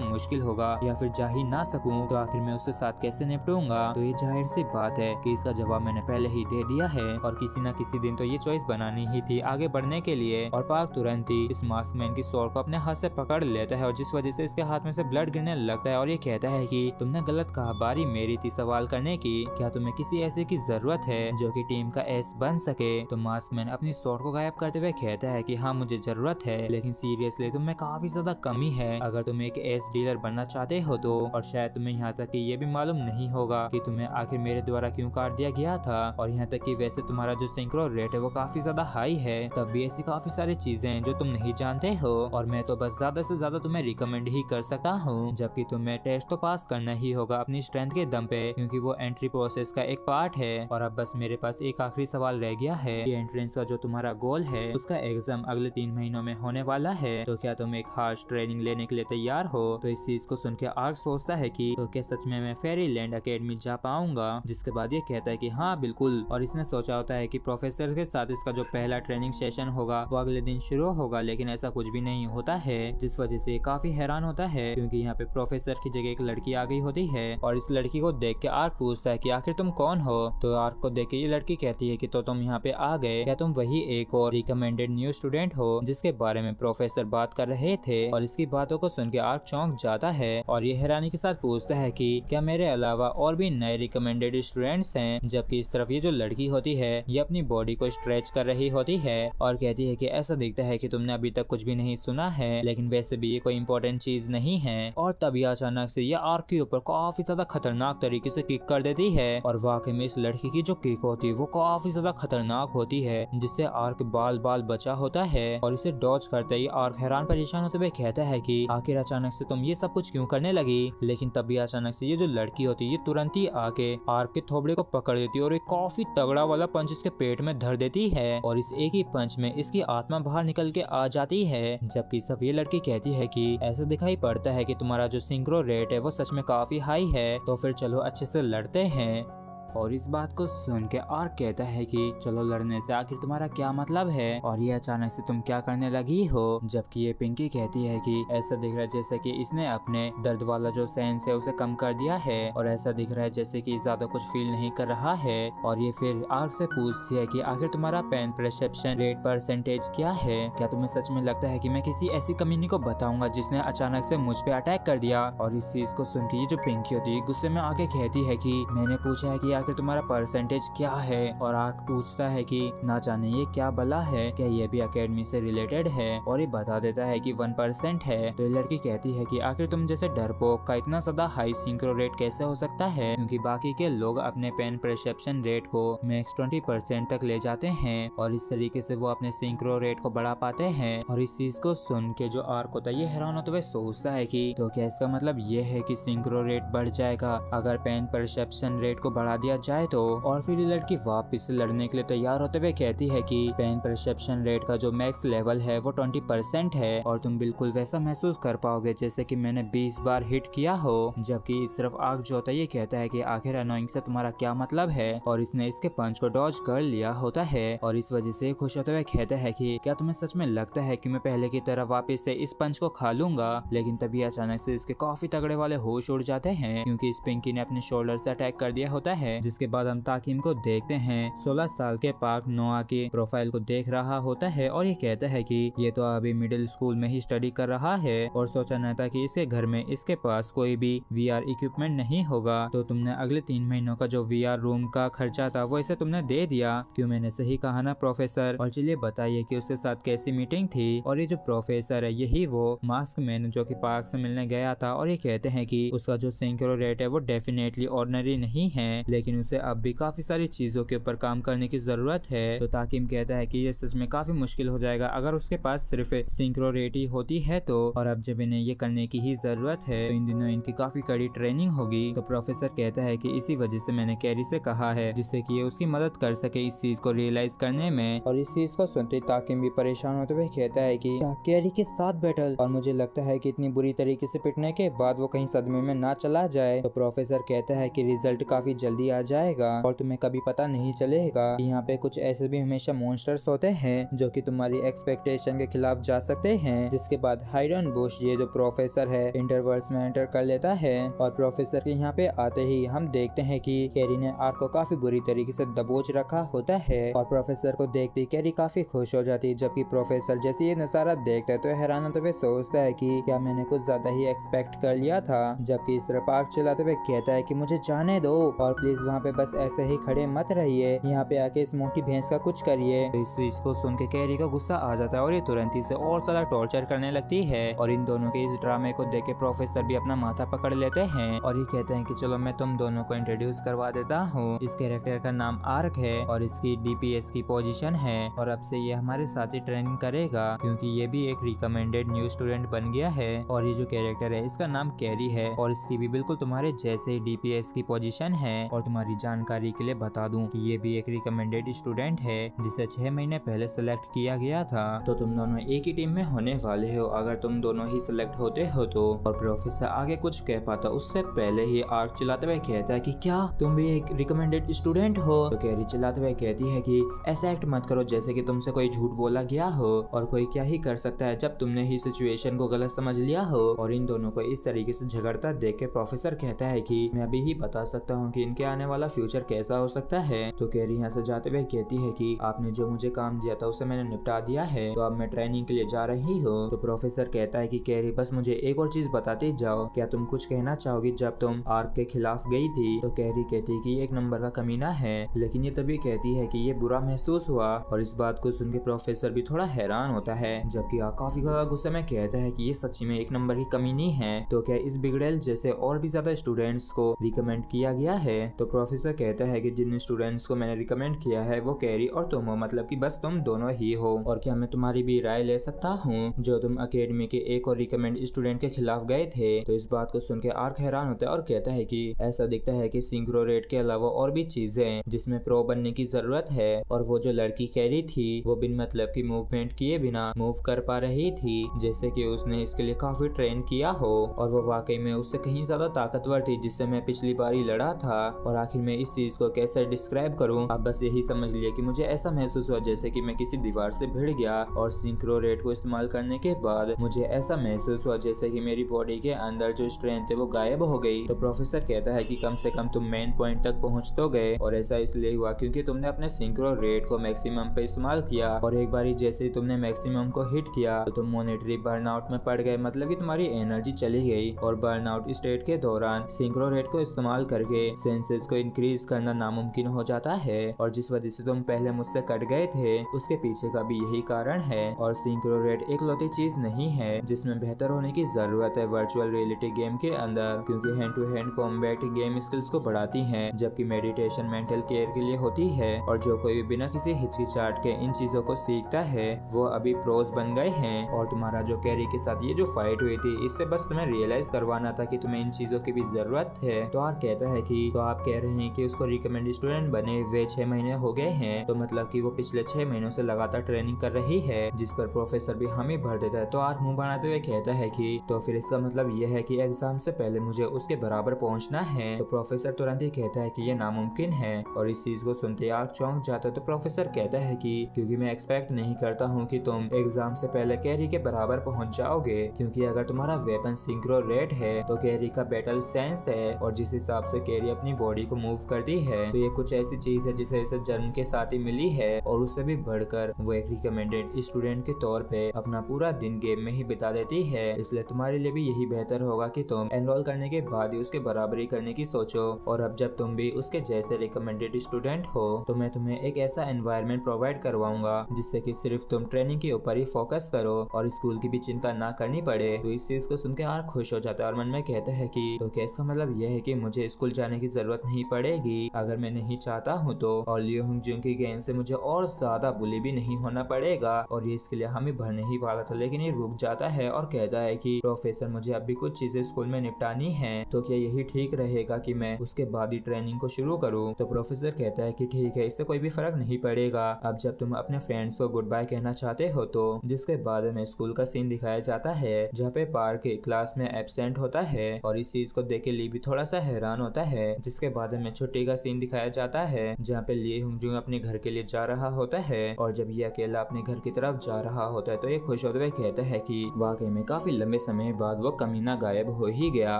मुश्किल होगा या फिर जा ही ना सकूं तो आखिर मैं उसके साथ कैसे निपटूंगा। तो ये जाहिर सी बात है कि इसका जवाब मैंने पहले ही दे दिया है और किसी न किसी दिन तो ये चॉइस बनानी ही थी आगे बढ़ने के लिए। और पार्क तुरंत ही इस मास्कमैन की स्वॉर्ड को अपने हाथ से पकड़ लेता है और जिस वजह से इसके हाथ में से ब्लड गिरने लगता है और ये कहता है कि तुमने गलत कहा, बारी मेरी थी सवाल करने की, क्या तुम्हें किसी ऐसे की जरूरत है जो कि टीम का एस बन सके। तो मास्कमैन अपनी स्वॉर्ड को गायब करते हुए कहता है कि हाँ मुझे जरूरत है, लेकिन सीरियसली तुम्हें काफी ज्यादा कमी है अगर तुम एक एस डीलर बनना चाहते हो तो। और शायद तुम्हें यहाँ तक कि ये भी मालूम नहीं होगा कि तुम्हें आखिर मेरे द्वारा क्यों काट दिया गया था। और यहाँ तक कि वैसे तुम्हारा जो सिंक्रो रेट है वो काफी ज्यादा हाई है, तब भी ऐसी काफी सारी चीजें हैं जो तुम नहीं जानते हो और मैं तो बस ज्यादा से ज्यादा तुम्हें रिकमेंड ही कर सकता हूँ, जबकि तुम्हें टेस्ट तो पास करना ही होगा अपनी स्ट्रेंथ के दम पे, क्योंकि वो एंट्री प्रोसेस का एक पार्ट है। और अब बस मेरे पास एक आखिरी सवाल रह गया है कि एंट्रेंस का जो तुम्हारा गोल है उसका एग्जाम अगले 3 महीनों में होने वाला है, तो क्या तुम एक हार्श ट्रेनिंग लेने के लिए तैयार हो। तो इस चीज को सुन के आर्क सोचता है कि तो क्या सच में मैं फेरीलैंड एकेडमी जा पाऊंगा, जिसके बाद ये कहता है कि हाँ बिल्कुल। और इसने सोचा होता है कि प्रोफेसर के साथ इसका जो पहला ट्रेनिंग सेशन होगा वो अगले दिन शुरू होगा, लेकिन ऐसा कुछ भी नहीं होता है, जिस वजह से काफी हैरान होता है क्योंकि यहाँ पे प्रोफेसर की जगह एक लड़की आ गई होती है। और इस लड़की को देख के आर्क पूछता है कि आखिर तुम कौन हो। तो आर्क को देख के ये लड़की कहती है कि तो तुम यहाँ पे आ गए, क्या तुम वही एक और रिकमेंडेड न्यू स्टूडेंट हो जिसके बारे में प्रोफेसर बात कर रहे थे। और इसकी बातों को सुन के आर्क चौंक जाता है और ये हैरानी के साथ पूछता है कि क्या मेरे अलावा और भी नए रिकमेंडेड स्टूडेंट्स हैं। जबकि इस तरफ ये जो लड़की होती है ये अपनी बॉडी को स्ट्रेच कर रही होती है और कहती है कि ऐसा दिखता है कि तुमने अभी तक कुछ भी नहीं सुना है, लेकिन वैसे भी ये कोई इम्पोर्टेंट चीज नहीं है। और तभी अचानक से ये आर्क के ऊपर काफी ज्यादा खतरनाक तरीके से किक कर देती है और वाकई में इस लड़की की जो किक होती है वो काफी ज्यादा खतरनाक होती है, जिससे आर्क बाल बाल बचा होता है। और इसे डॉज करते ही आर्क हैरान परेशान होते हुए कहता है कि आखिर अचानक से तुम ये सब कुछ क्यों करने लगी। लेकिन तभी अचानक से ये जो लड़की होती है ये तुरंत ही आके आर्क के थोबड़े को पकड़ लेती है और एक काफी तगड़ा वाला पंच इसके पेट में धर देती है और इस एक ही पंच में इसकी आत्मा बाहर निकल के आ जाती है। जबकि सब ये लड़की कहती है कि ऐसा दिखाई पड़ता है कि तुम्हारा जो सिंक्रो रेट है वो सच में काफी हाई है, तो फिर चलो अच्छे से लड़ते हैं। और इस बात को सुन के आर्क कहता है कि चलो लड़ने से आखिर तुम्हारा क्या मतलब है और ये अचानक से तुम क्या करने लगी हो। जबकि ये पिंकी कहती है कि ऐसा दिख रहा है जैसे कि इसने अपने दर्द वाला जो सेंस है उसे कम कर दिया है और ऐसा दिख रहा है जैसे कि ज्यादा कुछ फील नहीं कर रहा है। और ये फिर आर्क से पूछती है कि आखिर तुम्हारा पेन परसेप्शन रेट परसेंटेज क्या है, क्या तुम्हें सच में लगता है कि मैं किसी ऐसी कमीनी को बताऊंगा जिसने अचानक से मुझ पे अटैक कर दिया। और इस चीज को सुन के ये जो पिंकी होती है गुस्से में आके कहती है कि मैंने पूछा है कि आखिर तुम्हारा परसेंटेज क्या है। और आर्क पूछता है कि ना जाने ये क्या बला है, क्या ये भी एकेडमी से रिलेटेड है, और ये बता देता है कि 1% है। तो ये लड़की कहती है कि आखिर तुम जैसे डरपोक का इतना ज्यादा हाई सिंक्रो रेट कैसे हो सकता है, क्योंकि बाकी के लोग अपने पेन परसेप्शन रेट को मैक्स 20% तक ले जाते हैं और इस तरीके से वो अपने सिंक्रो रेट को बढ़ा पाते हैं। और इस चीज को सुन के जो आर्क होता है ये हैरान होते हुए सोचता है कि तो क्या इसका मतलब ये है कि सिंक्रो रेट बढ़ जाएगा अगर पेन परसेप्शन रेट को बढ़ा दिया जाए तो। और फिर ये लड़की वापस से लड़ने के लिए तैयार होते हुए कहती है कि पेन परसेप्शन रेट का जो मैक्स लेवल है वो 20% है और तुम बिल्कुल वैसा महसूस कर पाओगे जैसे कि मैंने 20 बार हिट किया हो। जबकि सिर्फ आर्क जो होता है ये कहता है कि आखिर अनोइंग से तुम्हारा क्या मतलब है, और इसने इसके पंच को डॉज कर लिया होता है और इस वजह से खुश होते हुए कहता है कि क्या तुम्हें सच में लगता है कि मैं पहले की तरह वापस से इस पंच को खा लूंगा। लेकिन तभी अचानक से इसके काफी तगड़े वाले होश उड़ जाते हैं क्योंकि इस पिंकी ने अपने शोल्डर से अटैक कर दिया होता है। जिसके बाद हम ताकिम को देखते हैं 16 साल के पार्क नोआ की प्रोफाइल को देख रहा होता है और ये कहता है कि ये तो अभी मिडिल स्कूल में ही स्टडी कर रहा है और सोचा न था कि इसके घर में इसके पास कोई भी VR इक्विपमेंट नहीं होगा, तो तुमने अगले 3 महीनों का जो VR रूम का खर्चा था वो इसे तुमने दे दिया। क्यों मैंने सही कहा ना प्रोफेसर। और चलिए बताइए कि उसके साथ कैसी मीटिंग थी। और ये जो प्रोफेसर है यही वो मास्क मैन जो कि पार्क से मिलने गया था और ये कहते हैं कि उसका जो सिंक्रो रेट है वो डेफिनेटली ऑर्डिनरी नहीं है, लेकिन उसे अब भी काफी सारी चीजों के ऊपर काम करने की जरूरत है। तो ताकिम कहता है कि ये सच में काफी मुश्किल हो जाएगा अगर उसके पास सिर्फ सिंक्रो रेट ही होती है तो, और अब जब इन्हें ये करने की ही जरूरत है तो इन दिनों इनकी काफी कड़ी ट्रेनिंग होगी। तो प्रोफेसर कहता है कि इसी वजह से मैंने कैरी से कहा है जिससे कि ये उसकी मदद कर सके इस चीज को रियलाइज करने में। और इस चीज को सुनते ताकिम भी परेशान होते हुए कहता है कि कैरी के साथ बैटल, और मुझे लगता है कि इतनी बुरी तरीके से पिटने के बाद वो कहीं सदमे में ना चला जाए। तो प्रोफेसर कहता है कि रिजल्ट काफी जल्दी आ जाएगा और तुम्हें कभी पता नहीं चलेगा। यहाँ पे कुछ ऐसे भी हमेशा मॉन्स्टर्स होते हैं जो कि तुम्हारी एक्सपेक्टेशन के खिलाफ जा सकते हैं। जिसके बाद हाइडन बुश ये जो प्रोफेसर है इंटरवर्ल्स में एंटर कर लेता है और प्रोफेसर के यहाँ पे आते ही हम देखते हैं कि कैरी ने आर्क को काफी बुरी तरीके से दबोच रखा होता है और प्रोफेसर को देखते ही कैरी काफी खुश हो जाती है। जबकि प्रोफेसर जैसे ये नजारा देखता है तो हैरान होते हुए सोचता है कि क्या मैंने कुछ ज्यादा ही एक्सपेक्ट कर लिया था। जबकि इस तरफ आर्क चलाते हुए कहता है कि मुझे जाने दो और प्लीज वहाँ पे बस ऐसे ही खड़े मत रहिए, यहाँ पे आके इस मोटी भैंस का कुछ करिए। तो इस चीज को सुन के कैरी का गुस्सा आ जाता है और ये तुरंत ही से और ज्यादा टॉर्चर करने लगती है। और इन दोनों के इस ड्रामे को देख के प्रोफेसर भी अपना माथा पकड़ लेते हैं और ये कहते हैं कि चलो मैं तुम दोनों को इंट्रोड्यूस करवा देता हूँ। इस कैरेक्टर का नाम आर्क है और इसकी DPS की पोजीशन है और अब से ये हमारे साथ ही ट्रेनिंग करेगा क्योंकि ये भी एक रिकमेंडेड न्यू स्टूडेंट बन गया है। और ये जो कैरेक्टर है इसका नाम कैरी है और इसकी भी बिल्कुल तुम्हारे जैसे ही DPS की पोजीशन है। और तुम्हारी जानकारी के लिए बता दूं कि ये भी एक रिकमेंडेड स्टूडेंट है जिसे 6 महीने पहले सिलेक्ट किया गया था। तो तुम दोनों एक ही टीम में होने वाले हो अगर तुम दोनों ही सिलेक्ट होते हो तो। और प्रोफेसर आगे कुछ कह पाता उससे पहले ही आर्क चिल्लाते हुए कहता है कि क्या तुम भी एक रिकमेंडेड स्टूडेंट हो। तो कैरी चिल्लाते हुए कहती है कि ऐसा एक्ट मत करो जैसे कि तुमसे कोई झूठ बोला गया हो, और कोई क्या ही कर सकता है जब तुमने ही सिचुएशन को गलत समझ लिया हो। और इन दोनों को इस तरीके से झगड़ता देख के प्रोफेसर कहता है कि मैं अभी ही बता सकता हूँ कि इनके आने वाला फ्यूचर कैसा हो सकता है। तो कैरी यहाँ से जाते हुए कहती है कि आपने जो मुझे काम दिया था उसे मैंने निपटा दिया है, तो अब मैं ट्रेनिंग के लिए जा रही हूँ। तो प्रोफेसर कहता है कि कैरी बस मुझे एक और चीज बताते जाओ, क्या तुम कुछ कहना चाहोगी जब तुम आर्क के खिलाफ गई थी। तो कैरी कहती है कि एक नंबर का कमीना है, लेकिन ये तभी कहती है कि ये बुरा महसूस हुआ। और इस बात को सुन के प्रोफेसर भी थोड़ा हैरान होता है जबकि आर्क काफी ज्यादा गुस्से में कहता है कि ये सच्ची में एक नंबर की कमीनी है। तो क्या इस बिगड़ेल जैसे और भी ज्यादा स्टूडेंट्स को रिकमेंड किया गया है। तो प्रोफेसर कहता है कि जिन स्टूडेंट्स को मैंने रिकमेंड किया है वो कैरी और तुम हो, मतलब कि बस तुम दोनों ही हो। और क्या मैं तुम्हारी भी राय ले सकता हूँ? जो तुम अकेडमी के एक और रिकमेंड स्टूडेंट के खिलाफ गए थे। तो इस बात को सुन के आर्क हैरान होता है और कहता है कि ऐसा दिखता है कि सिंक्रो रेट के अलावा और भी चीजें जिसमें प्रो बनने की जरूरत है। और वो जो लड़की कैरी थी वो बिन मतलब की मूवमेंट किए बिना मूव कर पा रही थी, जैसे कि उसने इसके लिए काफी ट्रेन किया हो। और वो वाकई में उससे कहीं ज्यादा ताकतवर थी जिससे मैं पिछली बार ही लड़ा था। और आखिर में इस चीज को कैसे डिस्क्राइब करूं? आप बस यही समझ लिए कि मुझे ऐसा महसूस हुआ जैसे कि मैं किसी दीवार से भिड़ गया। और सिंक्रो रेट को इस्तेमाल करने के बाद मुझे ऐसा महसूस हुआ जैसे कि मेरी बॉडी के अंदर जो स्ट्रेंथ है वो गायब हो गई। तो प्रोफेसर कहता है कि कम से कम तुम मेन पॉइंट तक पहुंच तो गए, और ऐसा इसलिए हुआ क्योंकि तुमने अपने सिंक्रो रेट को मैक्सिमम पे इस्तेमाल किया। और एक बारी जैसे ही तुमने मैक्सिमम को हिट किया तो तुम मॉनेटरी बर्नआउट में पड़ गए, मतलब कि तुम्हारी एनर्जी चली गई। और बर्नआउट स्टेट के दौरान सिंक्रो रेट को इस्तेमाल करके सेंसेस को इंक्रीज करना नामुमकिन हो जाता है। और जिस वजह से तुम पहले मुझसे कट गए थे उसके पीछे का भी यही कारण है। और सिंक्रो रेट एक लौती चीज नहीं है जिसमें बेहतर होने की जरूरत है वर्चुअल रियलिटी गेम के अंदर, क्योंकि hand to hand combat game skills को बढ़ाती है, जबकि मेडिटेशन मेंटल केयर के लिए होती है। और जो कोई भी बिना किसी हिचकिचाहट के इन चीजों को सीखता है वो अभी प्रोज बन गए हैं। और तुम्हारा जो कैरी के साथ ये जो फाइट हुई थी इससे बस तुम्हें रियलाइज करवाना था कि तुम्हें इन चीजों की भी जरूरत है। तो आर कहता है कि तो आप कह रहे हैं कि उसको रिकमेंड स्टूडेंट बने हुए 6 महीने हो गए हैं, तो मतलब कि वो पिछले 6 महीनों से लगातार ट्रेनिंग कर रही है, जिस पर प्रोफेसर भी हामी भर देता है। तो आर मुंह बनाते हुए कहता है कि तो फिर इसका मतलब ये है कि एग्जाम से पहले मुझे उसके बराबर पहुंचना है। तो प्रोफेसर तुरंत ही कहता है कि ये नामुमकिन है। और इस चीज को सुनते आर चौंक जाता है। तो प्रोफेसर कहता है कि क्योंकि मैं एक्सपेक्ट नहीं करता हूँ कि तुम एग्जाम से पहले कैरी के बराबर पहुंच जाओगे, क्योंकि अगर तुम्हारा वेपन सिंक्रो रेट है तो कैरी का बैटल सेंस है, और जिस हिसाब से कैरी अपनी बॉडी को मूव करती है तो ये कुछ ऐसी चीज है जिसे इसे जन्म के साथ ही मिली है। और उससे भी बढ़कर वो एक रिकमेंडेड स्टूडेंट के तौर पे अपना पूरा दिन गेम में ही बिता देती है। इसलिए तुम्हारे लिए भी यही बेहतर होगा कि तुम एनरोल करने के बाद ही उसके बराबरी करने की सोचो। और अब जब तुम भी उसके जैसे रिकमेंडेड स्टूडेंट हो तो मैं तुम्हें एक ऐसा एनवायरनमेंट प्रोवाइड करवाऊंगा जिससे कि सिर्फ तुम ट्रेनिंग के ऊपर ही फोकस करो और स्कूल की भी चिंता ना करनी पड़े। तो इस चीज को सुन के आर खुश हो जाता है और मन में कहता है कि तो क्या इसका मतलब यह है कि मुझे स्कूल जाने की जरूरत नहीं पड़ेगी अगर मैं नहीं चाहता हूँ तो? और लियो हुंगजुंग की गैंग से मुझे और ज्यादा बुली भी नहीं होना पड़ेगा। और ये इसके लिए हमें भरने ही वाला था, लेकिन ये रुक जाता है और कहता है कि प्रोफेसर मुझे अब भी कुछ चीजें स्कूल में निपटानी है, तो क्या यही ठीक रहेगा कि मैं उसके बाद ही ट्रेनिंग को शुरू करूँ? तो प्रोफेसर कहता है कि ठीक है, इससे कोई भी फर्क नहीं पड़ेगा। अब जब तुम अपने फ्रेंड्स को गुड बाय कहना चाहते हो तो जिसके बाद में स्कूल का सीन दिखाया जाता है जहाँ पे पार्क क्लास में एब्सेंट होता है। और इस चीज को देख के ली भी थोड़ा सा हैरान होता है। जिसके बाद में छुट्टी का सीन दिखाया जाता है जहाँ पे ली हुंगजुंग अपने घर के लिए जा रहा होता है। और जब ये अकेला अपने घर की तरफ जा रहा होता है तो ये खुश होते हुए कहता है कि वाकई में काफी लंबे समय बाद वो कमीना गायब हो ही गया,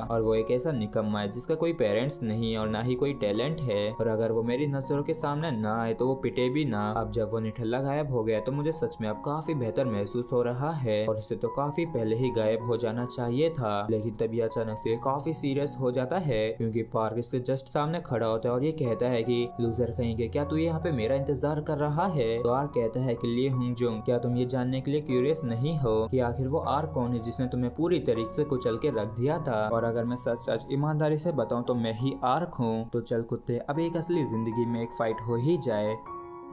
और वो एक ऐसा निकम्मा है जिसका कोई पेरेंट्स नहीं और ना ही कोई टैलेंट है, और अगर वो मेरी नजरों के सामने ना आए तो वो पिटे भी ना। अब जब वो निठल्ला गायब हो गया तो मुझे सच में अब काफी बेहतर महसूस हो रहा है, और इसे तो काफी पहले ही गायब हो जाना चाहिए था। लेकिन तभी अचानक से काफी सीरियस हो जाता है क्योंकि पार्क इसके जस्ट सामने खड़ा होता है और ये कहता है कि लूजर कहेंगे क्या तू यहाँ पे मेरा इंतजार कर रहा है? तो आर कहता है कि ली हुंगजुंग क्या तुम ये जानने के लिए क्यूरियस नहीं हो कि आखिर वो आर कौन है जिसने तुम्हें पूरी तरीके से कुचल के रख दिया था? और अगर मैं सच सच ईमानदारी से बताऊं तो मैं ही आर्क हूँ। तो चल कुत्ते, अब एक असली जिंदगी में एक फाइट हो ही जाए।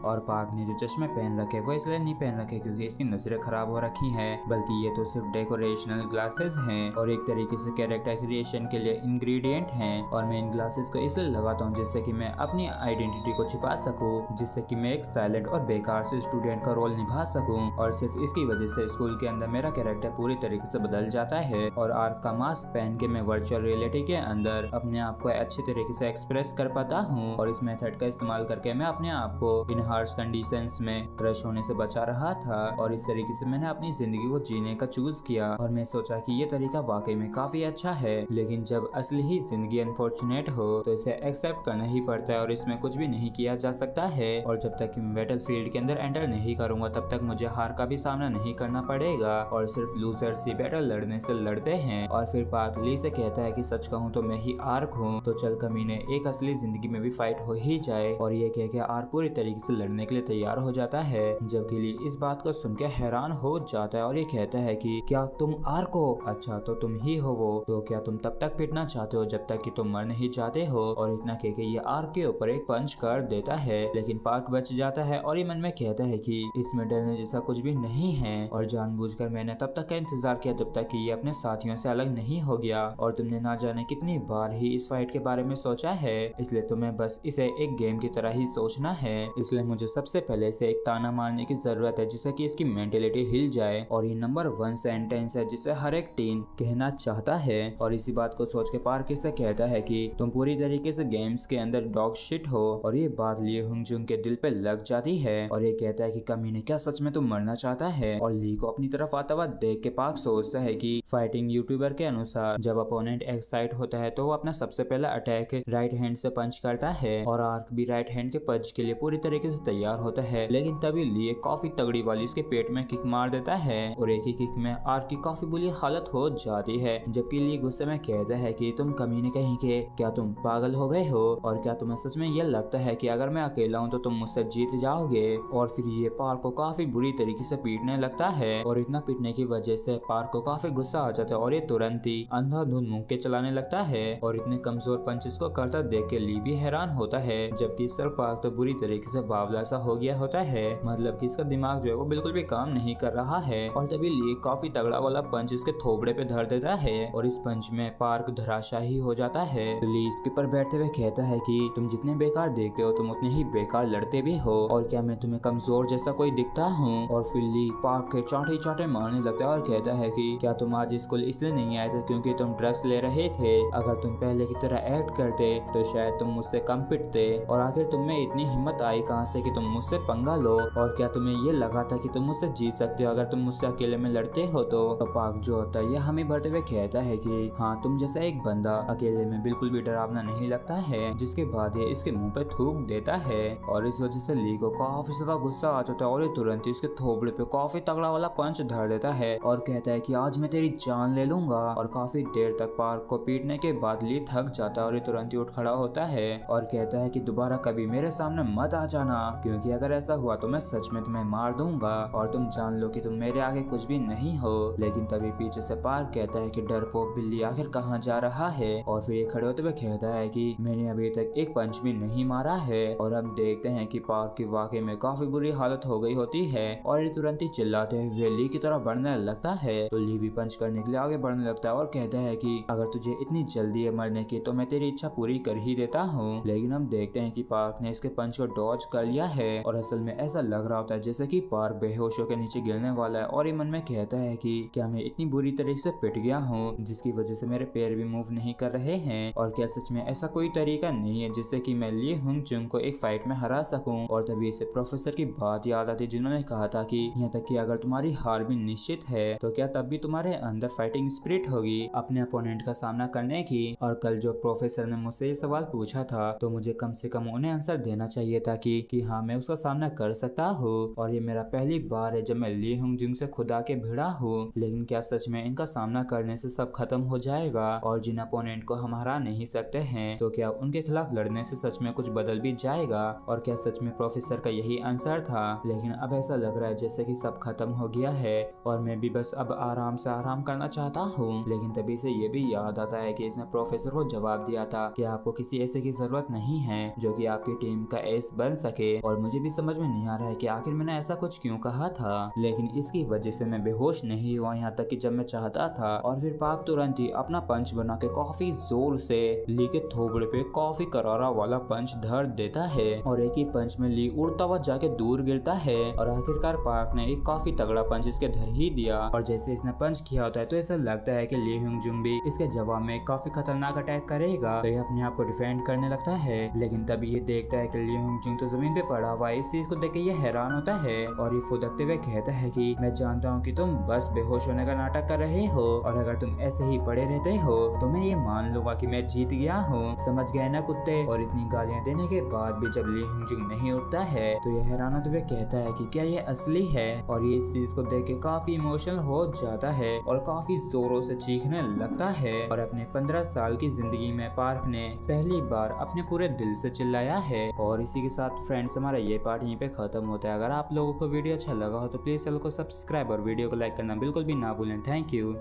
और पार्क ने जो चश्मे पहन रखे वो इसलिए नहीं पहन रखे क्योंकि इसकी नजरें खराब हो रखी हैं, बल्कि ये तो सिर्फ डेकोरेशनल ग्लासेस हैं और एक तरीके से कैरेक्टर क्रिएशन के लिए इंग्रेडिएंट हैं। और मैं इन ग्लासेस को इसलिए लगाता हूँ जिससे कि मैं अपनी आइडेंटिटी को छिपा सकूँ, जिससे कि मैं एक साइलेंट और बेकार से स्टूडेंट का रोल निभा सकूँ। और सिर्फ इसकी वजह से स्कूल के अंदर मेरा कैरेक्टर पूरी तरीके से बदल जाता है और आर्क का मास्क पहन के मैं वर्चुअल रियलिटी के अंदर अपने आप को अच्छी तरीके से एक्सप्रेस कर पाता हूँ। और इस मेथड का इस्तेमाल करके मैं अपने आप को इन हार्श कंडीशंस में क्रश होने से बचा रहा था, और इस तरीके से मैंने अपनी जिंदगी को जीने का चूज किया। और मैं सोचा कि ये तरीका वाकई में काफी अच्छा है, लेकिन जब असली ही जिंदगी अनफॉर्चुनेट हो तो इसे एक्सेप्ट करना ही पड़ता है और इसमें कुछ भी नहीं किया जा सकता है। और जब तक मैं बैटल फील्ड के अंदर एंटर नहीं करूंगा तब तक मुझे हार का भी सामना नहीं करना पड़ेगा, और सिर्फ लूजर्स ही बैटल लड़ने से लड़ते हैं। और फिर पार्क ली से कहता है कि सच कहूँ तो मैं ही आर्क हूँ, तो चल कमीने एक असली जिंदगी में भी फाइट हो ही जाए। और ये कह के आर्क पूरी तरीके से लड़ने के लिए तैयार हो जाता है, जबकि ली इस बात को सुन के हैरान हो जाता है और ये कहता है कि क्या तुम आर्क हो? अच्छा तो तुम ही हो वो, तो क्या तुम तब तक पिटना चाहते हो जब तक कि तुम मर नहीं जाते हो? और इतना कह के ये आर्क के ऊपर एक पंच कर देता है, लेकिन पार्क बच जाता है और ये मन में कहता है कि इसमें डरने जैसा कुछ भी नहीं है और जानबूझकर मैंने तब तक का इंतजार किया जब तक कि ये अपने साथियों से अलग नहीं हो गया और तुमने ना जाने कितनी बार ही इस फाइट के बारे में सोचा है, इसलिए तुम्हें बस इसे एक गेम की तरह ही सोचना है। इसलिए मुझे सबसे पहले इसे एक ताना मारने की जरूरत है जिससे कि इसकी मेंटेलिटी हिल जाए और ये नंबर 1 सेंटेंस है जिसे हर एक टीन कहना चाहता है। और इसी बात को सोच के पार्क इससे कहता है कि तुम पूरी तरीके से गेम्स के अंदर डॉग शिट हो। और ये बात ली हुंगजुंग के दिल पे लग जाती है और ये कहता है कि कमीने क्या सच में तुम मरना चाहता है? और ली को अपनी तरफ आता हुआ देख के पार्क सोचता है कि फाइटिंग यूट्यूबर के अनुसार जब अपोनेंट एक्साइट होता है तो वो अपना सबसे पहला अटैक राइट हैंड से पंच करता है और आर्क भी राइट हैंड के पंच के लिए पूरी तरीके से तैयार होता है, लेकिन तभी ली काफी तगड़ी वाली उसके पेट में किक मार देता है और एक ही किक में आर्क की काफी बुरी हालत हो जाती है। जबकि ली गुस्से में कहता है कि तुम कमीने कहीं के, क्या तुम पागल हो गए हो? और क्या तुम्हें सच में यह लगता है कि अगर मैं अकेला हूँ तो तुम मुझसे जीत जाओगे? और फिर ये पार्क को काफी बुरी तरीके से पीटने लगता है और इतना पीटने की वजह से पार्क को काफी गुस्सा आ जाता है और ये तुरंत ही अंधाधुंध मुंह के चलाने लगता है और इतने कमजोर पंचेस को करता देख के ली भी हैरान होता है, जबकि सर पार्क तो बुरी तरीके से बावला सा हो गया होता है, मतलब कि इसका दिमाग जो है वो बिल्कुल भी काम नहीं कर रहा है। और तभी ली काफी तगड़ा वाला पंच इसके थोबड़े पे धर देता है और इस पंच में पार्क धराशाही हो जाता है। ली इसके ऊपर बैठते हुए कहता है कि तुम जितने बेकार देखते हो तुम उतने ही बेकार लड़ते भी हो और क्या मैं तुम्हें कमजोर जैसा कोई दिखता हूँ? और फिर ली पार्क के चाटे चाटे मारने लगता है और कहता है कि क्या तुम आज स्कूल इसलिए नहीं आए थे क्योंकि तुम ड्रग्स ले रहे थे? अगर तुम पहले की तरह एक्ट करते तो शायद तुम मुझसे कम पिटते। और आखिर तुम में इतनी हिम्मत आई कहाँ से कि तुम मुझसे पंगा लो? और क्या तुम्हें ये लगा था कि तुम मुझसे जीत सकते हो अगर तुम मुझसे अकेले में लड़ते हो? तो पार्क जो होता है ये हमें भरते हुए कहता है कि हाँ तुम जैसा एक बंदा अकेले में बिल्कुल भी डरावना नहीं लगता है, जिसके बाद ये इसके मुंह पे थूक देता है और इस वजह से ली को काफी ज्यादा गुस्सा आ जाता है और ये तुरंत ही इसके थोबड़े पे काफी तगड़ा वाला पंच धर देता है और कहता है कि आज मैं तेरी जान ले लूंगा। और काफी देर तक पार्क को पीटने के बाद ली थक जाता है और ये तुरंत ही उठ खड़ा होता है और कहता है कि दोबारा कभी मेरे सामने मत आ जाना, क्योंकि अगर ऐसा हुआ तो मैं सच में तुम्हें मार दूंगा और तुम जान लो कि तुम मेरे आगे कुछ भी नहीं हो। लेकिन तभी पीछे से पार्क कहता है कि डरपोक बिल्ली आखिर कहाँ जा रहा है? और फिर ये खड़े होते हुए कहता है कि मैंने अभी तक एक पंच भी नहीं मारा है। और हम देखते हैं कि पार्क की वाकई में काफी बुरी हालत हो गई होती है और ये तुरंत ही चिल्लाते हुए ली की तरफ बढ़ने लगता है। तो ली भी पंच करने के लिए आगे बढ़ने लगता है और कहता है कि अगर तुझे इतनी जल्दी है मरने की तो मैं तेरी इच्छा पूरी कर ही देता हूँ। लेकिन हम देखते हैं कि पार्क ने इसके पंच को डॉज कर लिया है और असल में ऐसा लग रहा होता है जैसे कि पार्क बेहोश होकर नीचे गिरने वाला है और ये मन में कहता है कि क्या मैं इतनी बुरी तरीके से पिट गया हूँ जिसकी वजह से मेरे पैर भी मूव नहीं कर रहे हैं? और क्या सच में ऐसा कोई तरीका नहीं है जिससे कि मैं ली हुंगजुंग को एक फाइट में हरा सकूं? और तभी इसे प्रोफेसर की बात याद आती जिन्होंने कहा था कि यहाँ तक कि अगर तुम्हारी हार भी निश्चित है तो क्या तब भी तुम्हारे अंदर फाइटिंग स्पिरिट होगी अपने अपोनेंट का सामना करने की। और कल जो प्रोफेसर ने मुझसे ये सवाल पूछा था तो मुझे कम से कम उन्हें आंसर देना चाहिए था कि हाँ मैं उसका सामना कर सकता हूँ और ये मेरा पहली बार है जब मैं ली हुंगजुंग से खुदा के भिड़ा हूँ। लेकिन क्या सच में इनका सामना करने से सब खत्म हो जाएगा? और जिन अपोनेंट को हम हरा नहीं सकते हैं तो क्या उनके खिलाफ लड़ने से सच में कुछ बदल भी जाएगा? और क्या सच में प्रोफेसर का यही आंसर था? लेकिन अब ऐसा लग रहा है जैसे कि सब खत्म हो गया है और मैं भी बस अब आराम से आराम करना चाहता हूँ। लेकिन तभी से ये भी याद आता है कि इसने प्रोफेसर को जवाब दिया था कि आपको किसी ऐसे की जरूरत नहीं है जो कि आपकी टीम का एस बन सके। और मुझे भी समझ में नहीं आ रहा है कि आखिर मैंने ऐसा कुछ क्यों कहा था, लेकिन इसकी वजह से मैं बेहोश नहीं हुआ यहाँ तक कि जब मैं चाहता था। और फिर पार्क तुरंत ही अपना पंच बना के काफी जोर से ली के थोबड़े पे काफी करारा वाला पंच धर देता है और एक ही पंच में ली उड़ता हुआ जाके दूर गिरता है और आखिरकार पार्क ने एक काफी तगड़ा पंच इसके धर ही दिया। और जैसे इसने पंच किया होता है तो ऐसा लगता है कि ली हुंगजुंग भी इसके जवाब में काफी खतरनाक अटैक करेगा तो ये अपने आप को डिफेंड करने लगता है। लेकिन तभी ये देखता है कि ली हुंगजुंग तो जमीन पे पड़ा हुआ है। इस चीज को देख के ये हैरान होता है और ये फुदकते हुए कहता है कि मैं जानता हूँ कि तुम बस बेहोश होने का नाटक कर रहे हो और अगर तुम ऐसे ही पड़े रहते हो तो मैं ये मान लूंगा कि मैं जीत गया हूँ। समझ गए ना कुत्ते? और इतनी गालियाँ देने के बाद भी जब ली हुंगजुंग नहीं उठता है तो ये हैरान होते हुए कहता है कि क्या ये असली है? और ये इस चीज को देख के काफी इमोशनल हो जाता है और काफी जोरों से चीखने लगता है। और अपने 15 साल की जिंदगी में पार्क ने पहली बार अपने पूरे दिल से चिल्लाया है। और इसी के साथ फ्रेंड्स फ्रेंड्स हमारा ये पार्ट यहीं पे खत्म होता है। अगर आप लोगों को वीडियो अच्छा लगा हो तो प्लीज चैनल को सब्सक्राइब और वीडियो को लाइक करना बिल्कुल भी ना भूलें। Thank you.